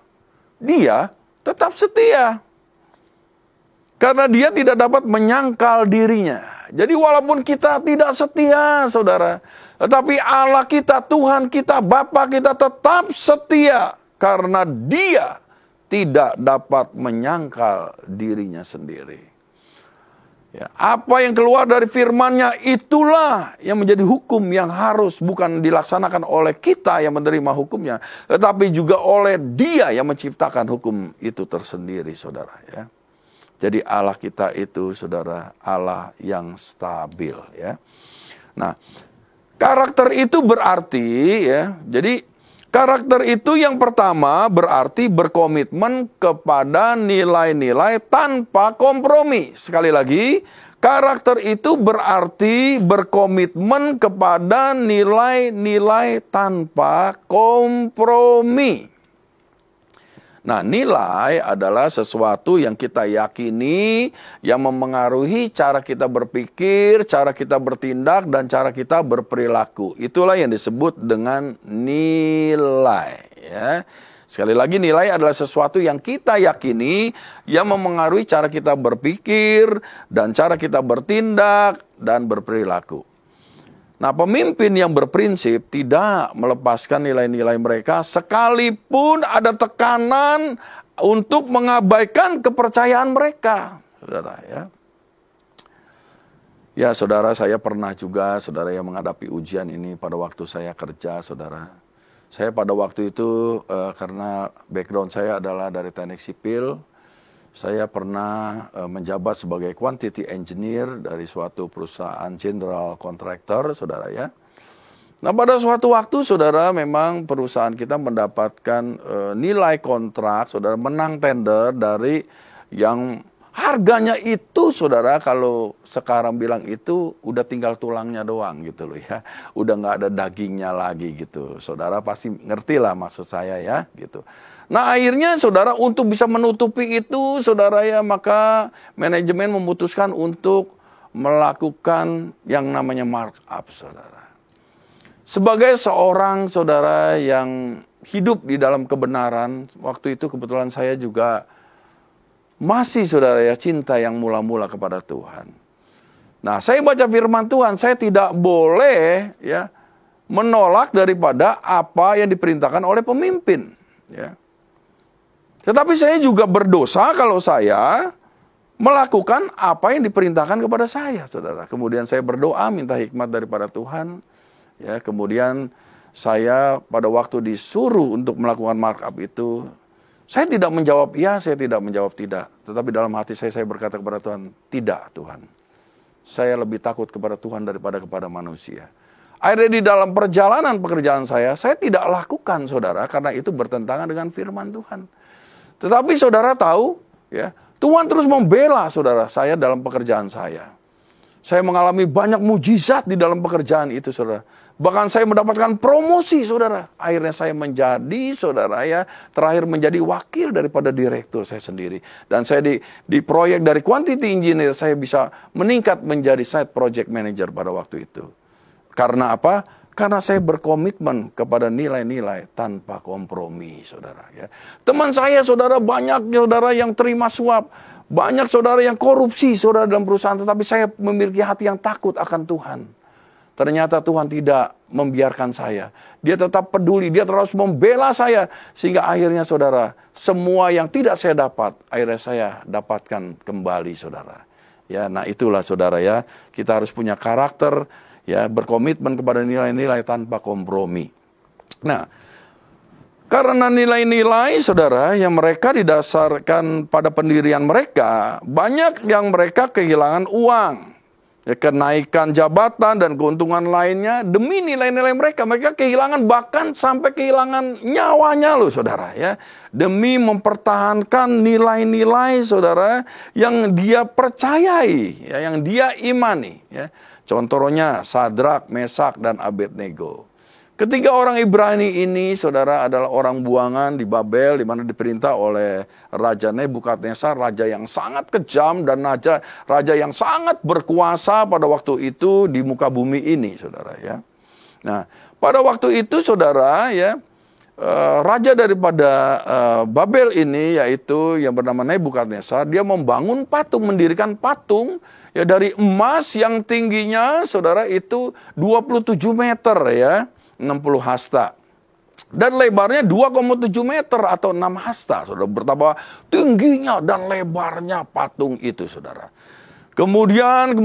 Dia tetap setia. Karena Dia tidak dapat menyangkal dirinya." Jadi walaupun kita tidak setia, saudara, tetapi Allah kita, Tuhan kita, Bapa kita tetap setia. Karena Dia tidak dapat menyangkal dirinya sendiri. Ya, apa yang keluar dari firman-Nya itulah yang menjadi hukum yang harus bukan dilaksanakan oleh kita yang menerima hukumnya, tetapi juga oleh Dia yang menciptakan hukum itu tersendiri, saudara. Ya. Jadi Allah kita itu, saudara, Allah yang stabil. Ya. Nah, karakter itu berarti, ya, jadi karakter itu yang pertama berarti berkomitmen kepada nilai-nilai tanpa kompromi. Sekali lagi, karakter itu berarti berkomitmen kepada nilai-nilai tanpa kompromi. Nah, nilai adalah sesuatu yang kita yakini, yang memengaruhi cara kita berpikir, cara kita bertindak, dan cara kita berperilaku. Itulah yang disebut dengan nilai. Ya. Sekali lagi, nilai adalah sesuatu yang kita yakini, yang memengaruhi cara kita berpikir, dan cara kita bertindak, dan berperilaku. Nah, pemimpin yang berprinsip tidak melepaskan nilai-nilai mereka sekalipun ada tekanan untuk mengabaikan kepercayaan mereka. Saudara, ya. Ya, saudara, saya pernah juga, saudara, yang menghadapi ujian ini pada waktu saya kerja, saudara. Saya pada waktu itu, karena background saya adalah dari teknik sipil, saya pernah menjabat sebagai quantity engineer dari suatu perusahaan general contractor, saudara, ya. Nah, pada suatu waktu, saudara, memang perusahaan kita mendapatkan nilai kontrak, saudara, menang tender dari yang harganya itu, saudara, kalau sekarang bilang itu udah tinggal tulangnya doang gitu loh, ya. Udah nggak ada dagingnya lagi gitu. Saudara pasti ngerti lah maksud saya, ya, gitu. Nah, akhirnya saudara untuk bisa menutupi itu, saudara, ya, maka manajemen memutuskan untuk melakukan yang namanya markup, saudara. Sebagai seorang, saudara, yang hidup di dalam kebenaran, waktu itu kebetulan saya juga masih, saudara, ya, cinta yang mula-mula kepada Tuhan. Nah, saya baca firman Tuhan, saya tidak boleh, ya, menolak daripada apa yang diperintahkan oleh pemimpin, ya. Tetapi saya juga berdosa kalau saya melakukan apa yang diperintahkan kepada saya, saudara. Kemudian saya berdoa minta hikmat daripada Tuhan. Ya, kemudian saya pada waktu disuruh untuk melakukan markup itu, saya tidak menjawab iya, saya tidak menjawab tidak. Tetapi dalam hati saya berkata kepada Tuhan, tidak Tuhan. Saya lebih takut kepada Tuhan daripada kepada manusia. Akhirnya di dalam perjalanan pekerjaan saya tidak lakukan, saudara, karena itu bertentangan dengan firman Tuhan. Tetapi saudara tahu, ya, Tuhan terus membela, saudara, saya dalam pekerjaan saya. Saya mengalami banyak mujizat di dalam pekerjaan itu, saudara. Bahkan saya mendapatkan promosi, saudara. Akhirnya saya menjadi, saudara ya, terakhir menjadi wakil daripada direktur saya sendiri. Dan saya di proyek dari quantity engineer, saya bisa meningkat menjadi site project manager pada waktu itu. Karena apa? Karena saya berkomitmen kepada nilai-nilai tanpa kompromi, saudara ya. Teman saya, saudara, banyak saudara yang terima suap. Banyak saudara yang korupsi, saudara, dalam perusahaan. Tetapi saya memiliki hati yang takut akan Tuhan. Ternyata Tuhan tidak membiarkan saya. Dia tetap peduli, dia terus membela saya. Sehingga akhirnya, saudara, semua yang tidak saya dapat, akhirnya saya dapatkan kembali, saudara. Ya, nah itulah, saudara ya. Kita harus punya karakter, ya, berkomitmen kepada nilai-nilai tanpa kompromi. Nah, karena nilai-nilai, saudara, yang mereka didasarkan pada pendirian mereka, banyak yang mereka kehilangan uang. Ya, kenaikan jabatan dan keuntungan lainnya demi nilai-nilai mereka. Mereka kehilangan, bahkan sampai kehilangan nyawanya loh, saudara ya. Demi mempertahankan nilai-nilai, saudara, yang dia percayai, ya, yang dia imani. Ya. Contohnya Sadrak, Mesak, dan Abednego. Ketiga orang Ibrani ini, saudara, adalah orang buangan di Babel, di mana diperintah oleh Raja Nebukadnezar, raja yang sangat kejam dan raja yang sangat berkuasa pada waktu itu di muka bumi ini, saudara ya. Nah, pada waktu itu, saudara ya, raja daripada Babel ini, yaitu yang bernama Nebukadnezar, dia membangun patung, mendirikan patung ya dari emas yang tingginya, saudara, itu 27 meter ya. 60 hasta. Dan lebarnya 2,7 meter atau 6 hasta. Saudara, betapa tingginya dan lebarnya patung itu, saudara. Kemudian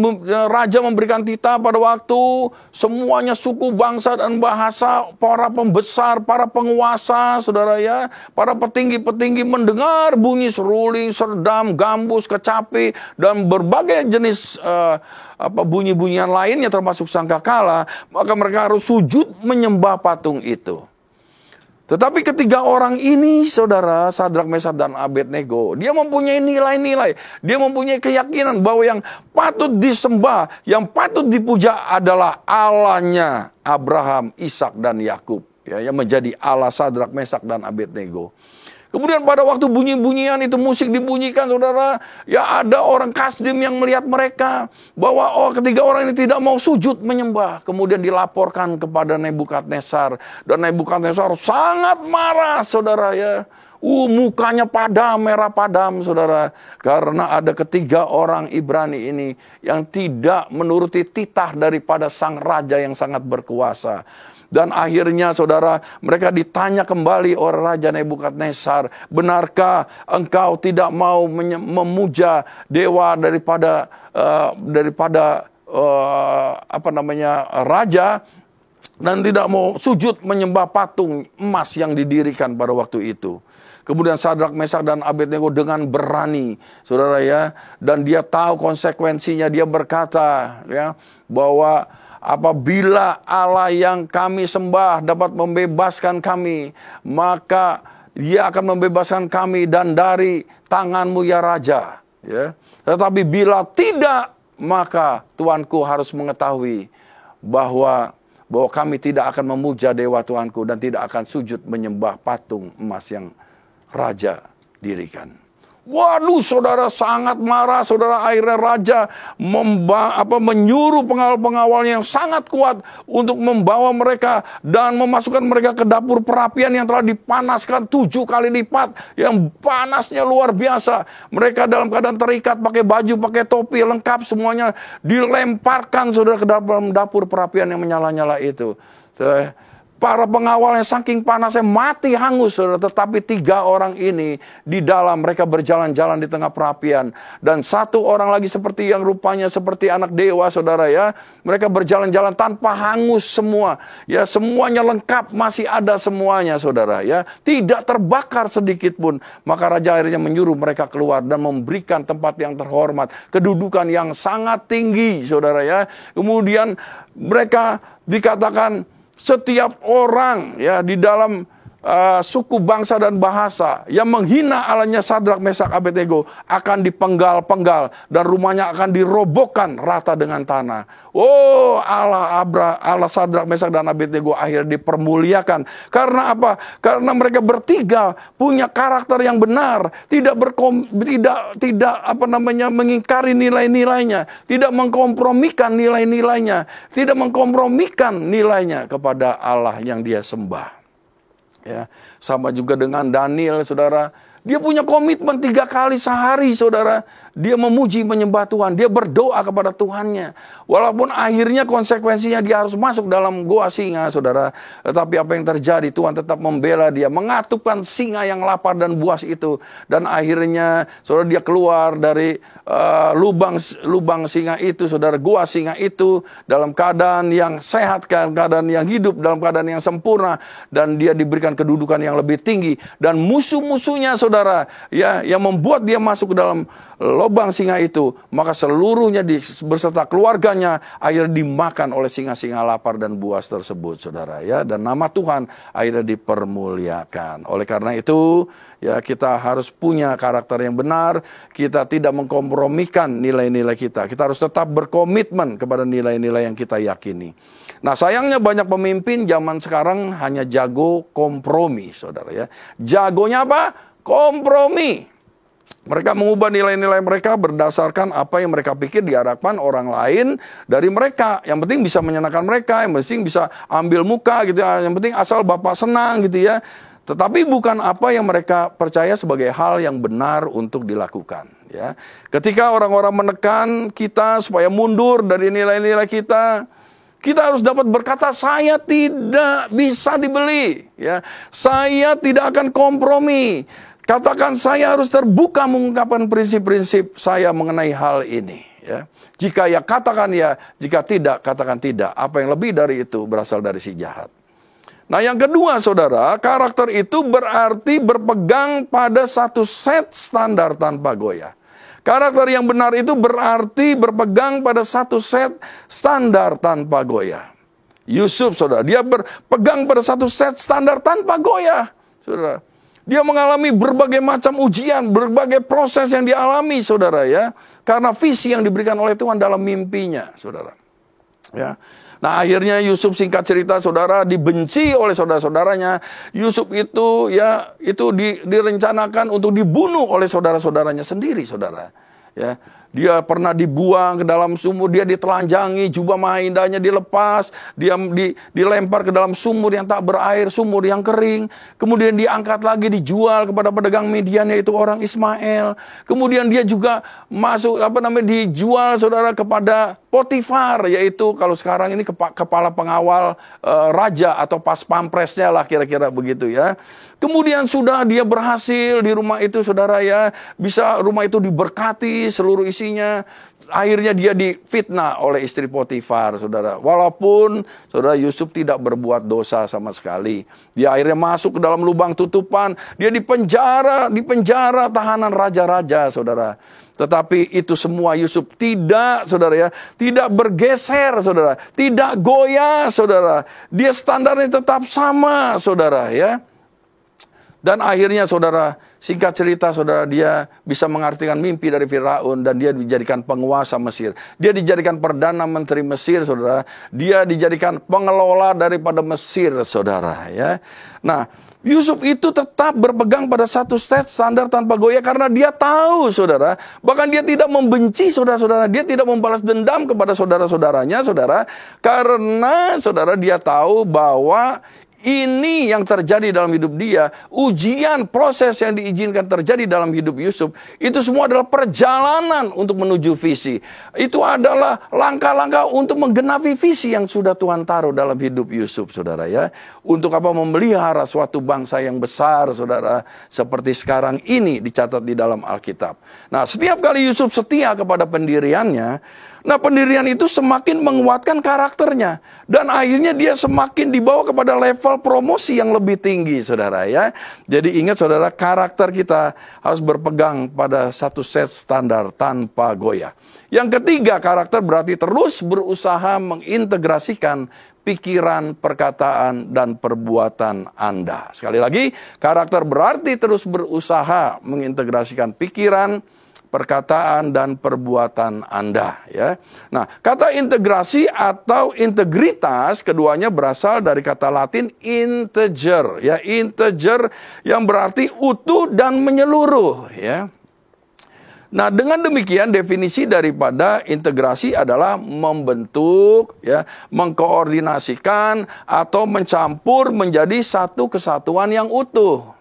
raja memberikan titah pada waktu semuanya suku, bangsa, dan bahasa, para pembesar, para penguasa, saudara ya, para petinggi-petinggi mendengar bunyi seruling, serdam, gambus, kecapi, dan berbagai jenis bunyi-bunyian lainnya termasuk sangkakala, maka mereka harus sujud menyembah patung itu. Tetapi ketiga orang ini, saudara, Sadrak, Mesak, dan Abednego, dia mempunyai nilai-nilai, dia mempunyai keyakinan bahwa yang patut disembah, yang patut dipuja adalah Allahnya Abraham, Ishak, dan Yakub, ya, yang menjadi Allah Sadrak, Mesak, dan Abednego. Kemudian pada waktu bunyi-bunyian itu, musik dibunyikan, saudara, ya ada orang Kasdim yang melihat mereka bahwa ketiga orang ini tidak mau sujud menyembah. Kemudian dilaporkan kepada Nebukadnezar, dan Nebukadnezar sangat marah, saudara ya. Mukanya padam, merah padam, saudara, karena ada ketiga orang Ibrani ini yang tidak menuruti titah daripada sang raja yang sangat berkuasa. Dan akhirnya, saudara, mereka ditanya kembali oleh Raja Nebukadnezar, benarkah engkau tidak mau memuja dewa daripada raja, dan tidak mau sujud menyembah patung emas yang didirikan pada waktu itu? Kemudian Sadrak, Mesak, dan Abednego dengan berani, saudara ya, dan dia tahu konsekuensinya. Dia berkata ya, bahwa apabila Allah yang kami sembah dapat membebaskan kami, maka Dia akan membebaskan kami dan dari tanganmu ya Raja. Ya. Tetapi bila tidak, maka Tuanku harus mengetahui bahwa kami tidak akan memuja dewa Tuanku dan tidak akan sujud menyembah patung emas yang Raja dirikan. Waduh, saudara, sangat marah, saudara. Akhirnya raja menyuruh pengawal-pengawal yang sangat kuat untuk membawa mereka dan memasukkan mereka ke dapur perapian yang telah dipanaskan 7 kali lipat, yang panasnya luar biasa. Mereka dalam keadaan terikat, pakai baju, pakai topi, lengkap semuanya, dilemparkan, saudara, ke dalam dapur perapian yang menyala-nyala itu. Para pengawalnya saking panasnya mati hangus, saudara. Tetapi 3 orang ini di dalam, mereka berjalan-jalan di tengah perapian. Dan 1 orang lagi seperti yang rupanya seperti anak dewa, saudara ya. Mereka berjalan-jalan tanpa hangus semua. Ya, semuanya lengkap, masih ada semuanya, saudara ya. Tidak terbakar sedikit pun. Maka raja akhirnya menyuruh mereka keluar dan memberikan tempat yang terhormat, kedudukan yang sangat tinggi, saudara ya. Kemudian mereka dikatakan setiap orang ya di dalam suku bangsa dan bahasa yang menghina Allahnya Sadrak, Mesak, Abednego akan dipenggal-penggal dan rumahnya akan dirobohkan rata dengan tanah. Oh, Allah Sadrak, Mesak, dan Abednego akhirnya dipermuliakan. Karena apa? Karena mereka bertiga punya karakter yang benar, tidak mengingkari nilai-nilainya, tidak mengkompromikan nilai-nilainya, tidak mengkompromikan nilainya kepada Allah yang dia sembah. Ya, sama juga dengan Daniel, saudara. Dia punya komitmen 3 kali sehari, saudara. Dia memuji, menyembah Tuhan. Dia berdoa kepada Tuhannya. Walaupun akhirnya konsekuensinya dia harus masuk dalam gua singa, saudara. Tetapi apa yang terjadi? Tuhan tetap membela dia. Mengatupkan singa yang lapar dan buas itu. Dan akhirnya, saudara, dia keluar dari lubang singa itu, saudara. Gua singa itu dalam keadaan yang sehat, keadaan yang hidup, dalam keadaan yang sempurna. Dan dia diberikan kedudukan yang lebih tinggi. Dan musuh-musuhnya, saudara, ya, yang membuat dia masuk ke dalam lubang singa itu, maka seluruhnya berserta keluarganya akhirnya dimakan oleh singa-singa lapar dan buas tersebut, saudara, ya. Dan nama Tuhan akhirnya dipermuliakan. Oleh karena itu, ya, kita harus punya karakter yang benar. Kita tidak mengkompromikan nilai-nilai kita. Kita harus tetap berkomitmen kepada nilai-nilai yang kita yakini. Nah, sayangnya banyak pemimpin zaman sekarang hanya jago kompromi, saudara, ya. Jagonya apa? Kompromi. Mereka mengubah nilai-nilai mereka berdasarkan apa yang mereka pikir diharapkan orang lain dari mereka. Yang penting bisa menyenangkan mereka, yang penting bisa ambil muka gitu ya. Yang penting asal Bapak senang gitu ya. Tetapi bukan apa yang mereka percaya sebagai hal yang benar untuk dilakukan, ya. Ketika orang-orang menekan kita supaya mundur dari nilai-nilai kita, kita harus dapat berkata, saya tidak bisa dibeli, ya. Saya tidak akan kompromi. Katakan, saya harus terbuka mengungkapkan prinsip-prinsip saya mengenai hal ini, ya. Jika ya, katakan ya. Jika tidak, katakan tidak. Apa yang lebih dari itu berasal dari si jahat. Nah, yang kedua, saudara, karakter itu berarti berpegang pada satu set standar tanpa goyah. Karakter yang benar itu berarti berpegang pada satu set standar tanpa goyah. Yusuf, saudara, dia berpegang pada satu set standar tanpa goyah, saudara. Dia mengalami berbagai macam ujian, berbagai proses yang dialami, saudara, ya. Karena visi yang diberikan oleh Tuhan dalam mimpinya, saudara. Ya. Nah, akhirnya Yusuf, singkat cerita, saudara, dibenci oleh saudara-saudaranya. Yusuf itu, ya, itu direncanakan untuk dibunuh oleh saudara-saudaranya sendiri, saudara. Ya. Dia pernah dibuang ke dalam sumur, dia ditelanjangi, jubah mahal indahnya dilepas, dia dilempar ke dalam sumur yang tak berair, sumur yang kering. Kemudian diangkat lagi, dijual kepada pedagang Midian, yaitu orang Ismail. Kemudian dia juga masuk, dijual, saudara, kepada Potifar, yaitu kalau sekarang ini kepala pengawal raja atau pas pampresnya lah, kira-kira begitu, ya. Kemudian sudah dia berhasil di rumah itu, saudara, ya, bisa rumah itu diberkati seluruh isinya. Akhirnya dia difitnah oleh istri Potifar, saudara. Walaupun, saudara, Yusuf tidak berbuat dosa sama sekali. Dia akhirnya masuk ke dalam lubang tutupan. Dia dipenjara tahanan raja-raja, saudara. Tetapi itu semua Yusuf tidak, saudara, ya, tidak bergeser, saudara. Tidak goyah, saudara. Dia standarnya tetap sama, saudara, ya. Dan akhirnya, saudara, singkat cerita, saudara, dia bisa mengartikan mimpi dari Firaun dan dia dijadikan penguasa Mesir. Dia dijadikan perdana menteri Mesir, saudara. Dia dijadikan pengelola daripada Mesir, saudara, ya. Nah, Yusuf itu tetap berpegang pada satu set standar tanpa goyah karena dia tahu, saudara, bahkan dia tidak membenci saudara-saudara, dia tidak membalas dendam kepada saudara-saudaranya, saudara, karena, saudara, dia tahu bahwa ini yang terjadi dalam hidup dia, ujian, proses yang diizinkan terjadi dalam hidup Yusuf, itu semua adalah perjalanan untuk menuju visi. Itu adalah langkah-langkah untuk menggenapi visi yang sudah Tuhan taruh dalam hidup Yusuf, saudara, ya. Untuk apa? Memelihara suatu bangsa yang besar, saudara, seperti sekarang ini dicatat di dalam Alkitab. Nah, setiap kali Yusuf setia kepada pendiriannya, nah, pendirian itu semakin menguatkan karakternya. Dan akhirnya dia semakin dibawa kepada level promosi yang lebih tinggi, saudara, ya. Jadi ingat, saudara, karakter kita harus berpegang pada satu set standar tanpa goyah. Yang ketiga, karakter berarti terus berusaha mengintegrasikan pikiran, perkataan, dan perbuatan Anda. Sekali lagi, karakter berarti terus berusaha mengintegrasikan pikiran, perkataan, dan perbuatan Anda. Ya. Nah, kata integrasi atau integritas keduanya berasal dari kata Latin integer. Ya, integer yang berarti utuh dan menyeluruh. Ya. Nah, dengan demikian definisi daripada integrasi adalah membentuk, ya, mengkoordinasikan atau mencampur menjadi satu kesatuan yang utuh.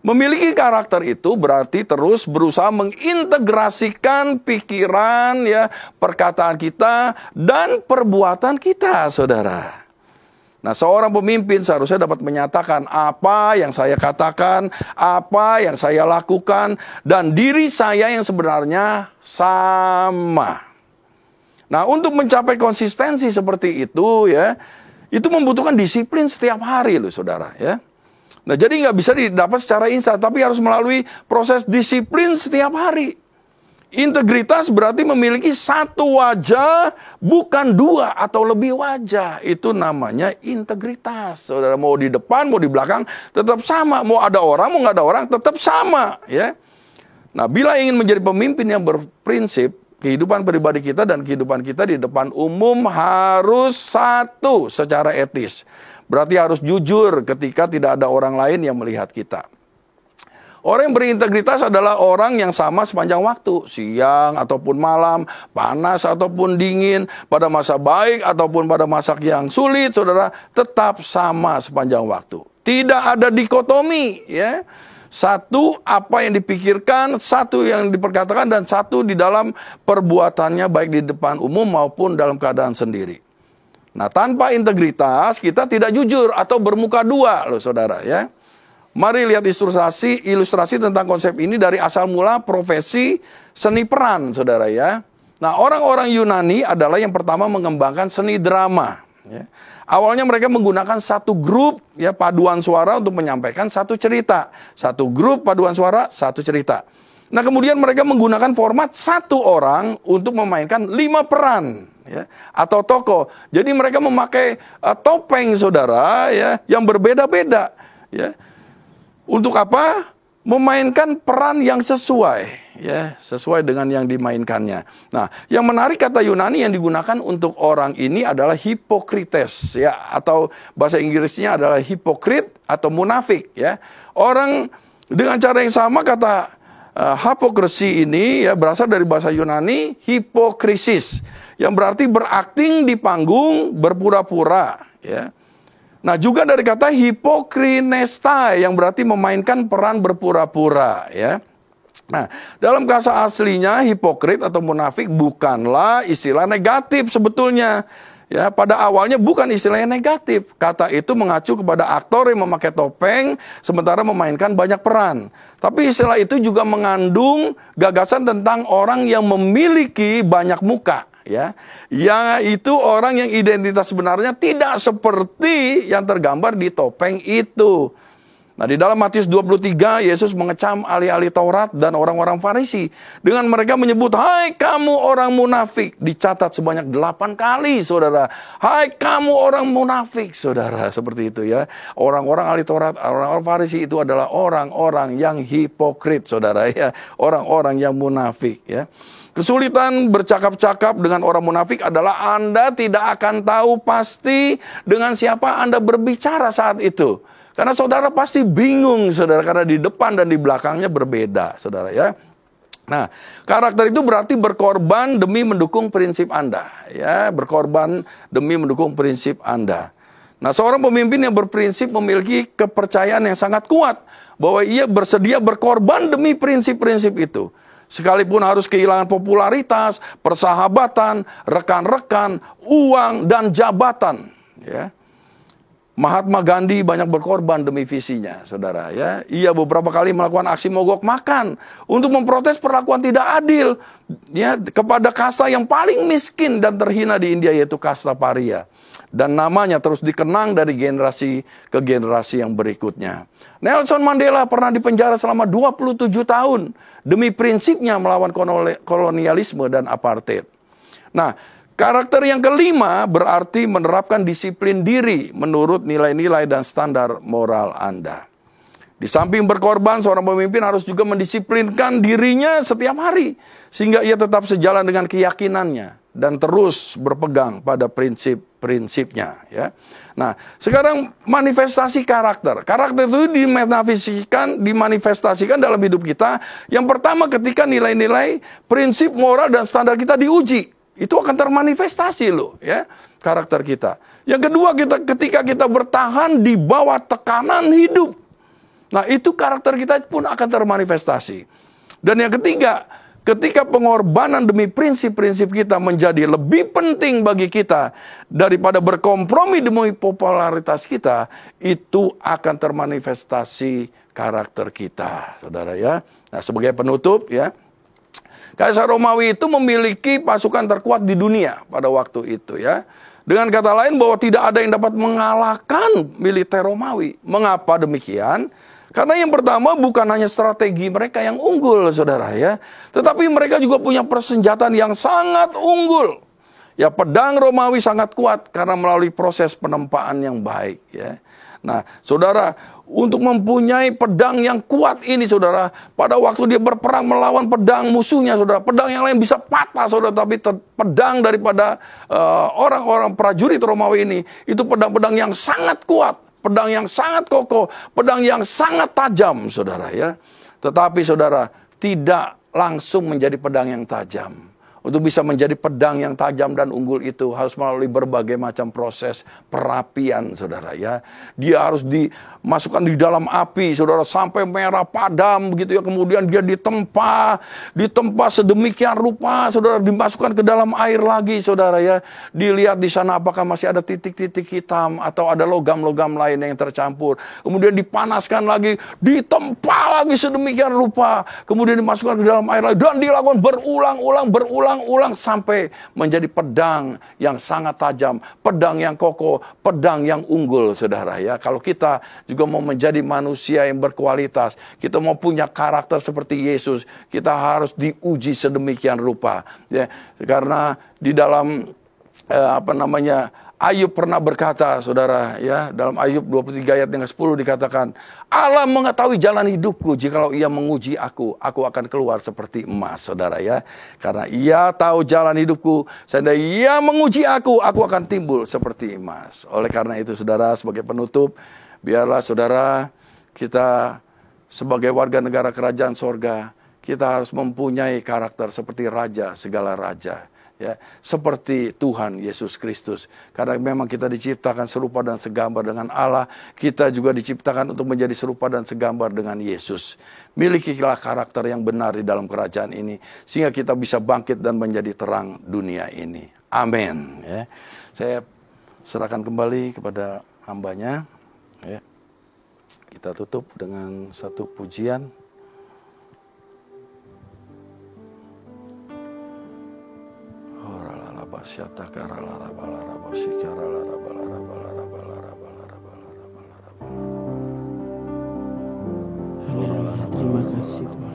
Memiliki karakter itu berarti terus berusaha mengintegrasikan pikiran, ya, perkataan kita dan perbuatan kita, saudara. Nah, seorang pemimpin seharusnya dapat menyatakan apa yang saya katakan, apa yang saya lakukan, dan diri saya yang sebenarnya sama. Nah, untuk mencapai konsistensi seperti itu, ya, itu membutuhkan disiplin setiap hari loh, saudara, ya. Nah, jadi nggak bisa didapat secara instan, tapi harus melalui proses disiplin setiap hari. Integritas berarti memiliki satu wajah, bukan dua atau lebih wajah. Itu namanya integritas. Saudara, mau di depan, mau di belakang, tetap sama. Mau ada orang, mau nggak ada orang, tetap sama. Ya. Nah, bila ingin menjadi pemimpin yang berprinsip, kehidupan pribadi kita dan kehidupan kita di depan umum harus satu secara etis. Berarti harus jujur ketika tidak ada orang lain yang melihat kita. Orang yang berintegritas adalah orang yang sama sepanjang waktu, siang ataupun malam, panas ataupun dingin, pada masa baik ataupun pada masa yang sulit, saudara, tetap sama sepanjang waktu. Tidak ada dikotomi, ya. Satu apa yang dipikirkan, satu yang diperkatakan, dan satu di dalam perbuatannya baik di depan umum maupun dalam keadaan sendiri. Nah, tanpa integritas kita tidak jujur atau bermuka dua, loh, saudara, ya. Mari lihat ilustrasi tentang konsep ini dari asal mula profesi seni peran, saudara, ya. Nah, orang-orang Yunani adalah yang pertama mengembangkan seni drama. Ya. Awalnya mereka menggunakan satu grup, ya, paduan suara untuk menyampaikan satu cerita. Satu grup paduan suara, satu cerita. Nah, kemudian mereka menggunakan format satu orang untuk memainkan 5 peran, ya, atau tokoh. Jadi mereka memakai topeng, saudara, ya, yang berbeda-beda, ya. Untuk apa? Memainkan peran yang sesuai, ya, sesuai dengan yang dimainkannya. Nah, yang menarik kata Yunani yang digunakan untuk orang ini adalah hipokrites, ya, atau bahasa Inggrisnya adalah hipokrit atau munafik, ya. Orang dengan cara yang sama kata hipokrisi ini, ya, berasal dari bahasa Yunani hipokrisis, yang berarti berakting di panggung, berpura-pura, ya. Nah, juga dari kata hipokrinestai yang berarti memainkan peran berpura-pura, ya. Nah, dalam bahasa aslinya hipokrit atau munafik bukanlah istilah negatif sebetulnya. Ya, pada awalnya bukan istilah yang negatif. Kata itu mengacu kepada aktor yang memakai topeng sementara memainkan banyak peran. Tapi istilah itu juga mengandung gagasan tentang orang yang memiliki banyak muka. Ya, yaitu orang yang identitas sebenarnya tidak seperti yang tergambar di topeng itu. Nah, di dalam Matius 23, Yesus mengecam ahli-ahli Taurat dan orang-orang Farisi dengan mereka menyebut, "Hai kamu orang munafik." Dicatat sebanyak 8 kali, saudara. "Hai kamu orang munafik," saudara, seperti itu, ya. Orang-orang ahli Taurat, orang-orang Farisi itu adalah orang-orang yang hipokrit, saudara, ya. Orang-orang yang munafik, ya. Kesulitan bercakap-cakap dengan orang munafik adalah Anda tidak akan tahu pasti dengan siapa Anda berbicara saat itu. Karena saudara pasti bingung, saudara, karena di depan dan di belakangnya berbeda, saudara, ya. Nah, karakter itu berarti berkorban demi mendukung prinsip Anda, ya, berkorban demi mendukung prinsip Anda. Nah, seorang pemimpin yang berprinsip memiliki kepercayaan yang sangat kuat bahwa ia bersedia berkorban demi prinsip-prinsip itu. Sekalipun harus kehilangan popularitas, persahabatan, rekan-rekan, uang, dan jabatan, ya. Mahatma Gandhi banyak berkorban demi visinya, saudara, ya. Ia beberapa kali melakukan aksi mogok makan untuk memprotes perlakuan tidak adil, ya, kepada kasta yang paling miskin dan terhina di India, yaitu kasta paria. Dan namanya terus dikenang dari generasi ke generasi yang berikutnya. Nelson Mandela pernah dipenjara selama 27 tahun demi prinsipnya melawan kolonialisme dan apartheid. Nah, Karakter yang kelima berarti menerapkan disiplin diri menurut nilai-nilai dan standar moral Anda. Di samping berkorban, seorang pemimpin harus juga mendisiplinkan dirinya setiap hari, sehingga ia tetap sejalan dengan keyakinannya dan terus berpegang pada prinsip-prinsipnya. Ya. Nah, sekarang manifestasi karakter. Karakter itu dimanifestasikan dalam hidup kita. Yang pertama, ketika nilai-nilai, prinsip moral dan standar kita diuji. Itu akan termanifestasi loh, ya, karakter kita. Yang kedua, ketika kita bertahan di bawah tekanan hidup. Nah, itu karakter kita pun akan termanifestasi. Dan yang ketiga, ketika pengorbanan demi prinsip-prinsip kita menjadi lebih penting bagi kita daripada berkompromi demi popularitas kita, itu akan termanifestasi karakter kita, saudara ya. Nah, sebagai penutup ya, Kaisar Romawi itu memiliki pasukan terkuat di dunia pada waktu itu ya. Dengan kata lain bahwa tidak ada yang dapat mengalahkan militer Romawi. Mengapa demikian? Karena yang pertama bukan hanya strategi mereka yang unggul, saudara ya. Tetapi mereka juga punya persenjataan yang sangat unggul. Ya, pedang Romawi sangat kuat karena melalui proses penempaan yang baik ya. Nah, saudara, untuk mempunyai pedang yang kuat ini, saudara, pada waktu dia berperang melawan pedang musuhnya, saudara, pedang yang lain bisa patah, saudara, tapi pedang daripada orang-orang prajurit Romawi ini, itu pedang-pedang yang sangat kuat, pedang yang sangat kokoh, pedang yang sangat tajam, saudara, ya. Tetapi, saudara, tidak langsung menjadi pedang yang tajam. Untuk bisa menjadi pedang yang tajam dan unggul itu harus melalui berbagai macam proses perapian, saudara ya. Dia harus dimasukkan di dalam api, saudara, sampai merah padam begitu ya. Kemudian dia ditempa sedemikian rupa, saudara, dimasukkan ke dalam air lagi, saudara ya. Dilihat di sana apakah masih ada titik-titik hitam atau ada logam-logam lain yang tercampur. Kemudian dipanaskan lagi, ditempa lagi sedemikian rupa. Kemudian dimasukkan ke dalam air lagi dan dilakukan berulang-ulang sampai menjadi pedang yang sangat tajam, pedang yang kokoh, pedang yang unggul, saudara ya. Kalau kita juga mau menjadi manusia yang berkualitas, kita mau punya karakter seperti Yesus, kita harus diuji sedemikian rupa ya. Karena di dalam Ayub pernah berkata, saudara, ya, dalam Ayub 23 ayat yang ke-10 dikatakan, Allah mengetahui jalan hidupku, jikalau ia menguji aku akan keluar seperti emas, saudara, ya. Karena ia tahu jalan hidupku, sehingga ia menguji aku akan timbul seperti emas. Oleh karena itu, saudara, sebagai penutup, biarlah, saudara, kita sebagai warga negara kerajaan sorga, kita harus mempunyai karakter seperti raja, segala raja. Ya, seperti Tuhan Yesus Kristus. Karena memang kita diciptakan serupa dan segambar dengan Allah, kita juga diciptakan untuk menjadi serupa dan segambar dengan Yesus. Milikilah karakter yang benar di dalam kerajaan ini, sehingga kita bisa bangkit dan menjadi terang dunia ini. Amin. Ya. Saya serahkan kembali kepada hambanya. Ya. Kita tutup dengan satu pujian. Haleluya, terima kasih Tuhan.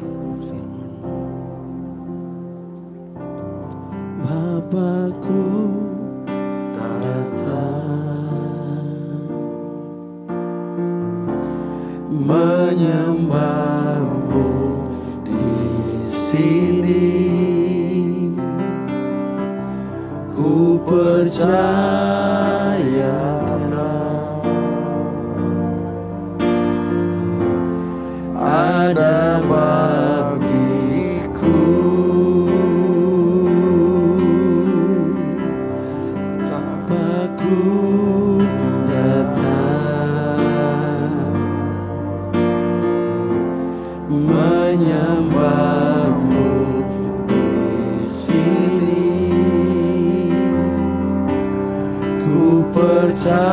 Bapakku datang menyembahmu di sini. Ku percaya ada bagiku, Bapakku datang menyembahmu di sini. Ku percayakan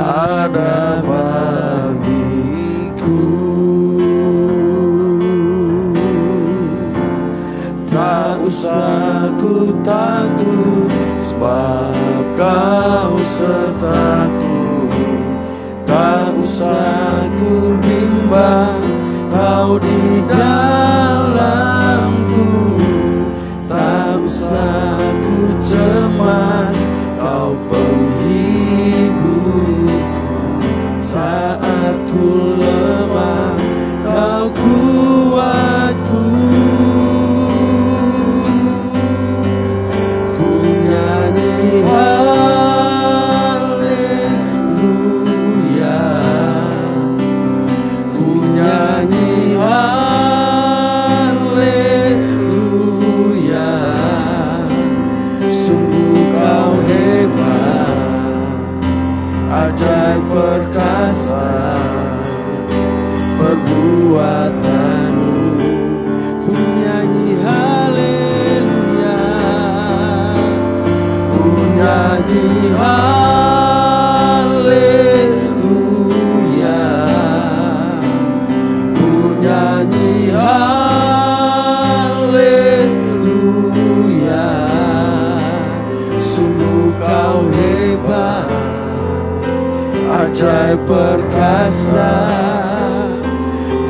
ada bagiku. Tak usah ku takut, sebab Kau sertaku. Tak usah ku bimbang, Kau di dalamku, tak usah ku cemas, Kau penghiburku. Saat ku lemah, Kau kuatku. Ku nyanyi haleluya, ku nyanyi haleluya. Sungguh Kau hebat, ajaib perkasa perbuatanmu. Ku nyanyi haleluya, ku nyanyi haleluya, ku nyanyi haleluya. Sungguh Kau hebat, ajaib perkasa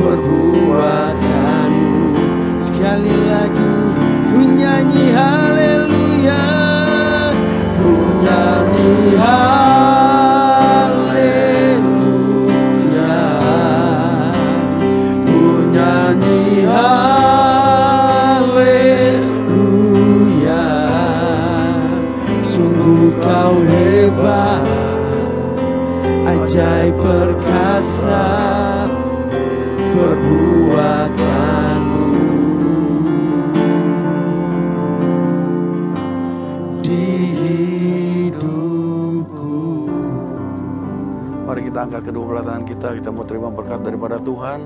perbuatanmu. Sekali lagi ku nyanyi haleluya, ku nyanyi haleluya, ku nyanyi haleluya. Sungguh Kau hebat, ajaib perkasa perbuatanmu. Di hidupku. Mari kita angkat kedua belah tangan kita mau terima berkat daripada Tuhan.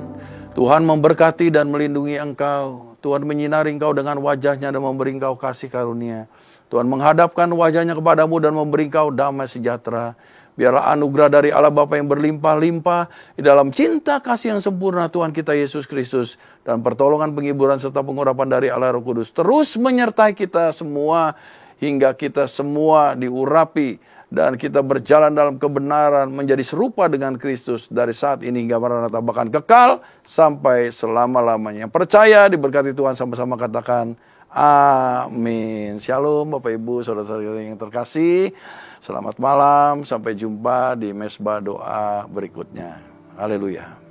Tuhan memberkati dan melindungi engkau. Tuhan menyinari engkau dengan wajahnya dan memberi engkau kasih karunia. Tuhan menghadapkan wajahnya kepadamu dan memberi engkau damai sejahtera. Biarlah anugerah dari Allah Bapa yang berlimpah-limpah di dalam cinta kasih yang sempurna Tuhan kita Yesus Kristus dan pertolongan, penghiburan serta pengurapan dari Allah Roh Kudus terus menyertai kita semua hingga kita semua diurapi dan kita berjalan dalam kebenaran menjadi serupa dengan Kristus dari saat ini hingga maranatha, bahkan kekal sampai selama-lamanya. Percaya diberkati Tuhan, sama-sama katakan amin. Shalom Bapak Ibu, saudara-saudara yang terkasih. Selamat malam, sampai jumpa di mesbah doa berikutnya. Haleluya.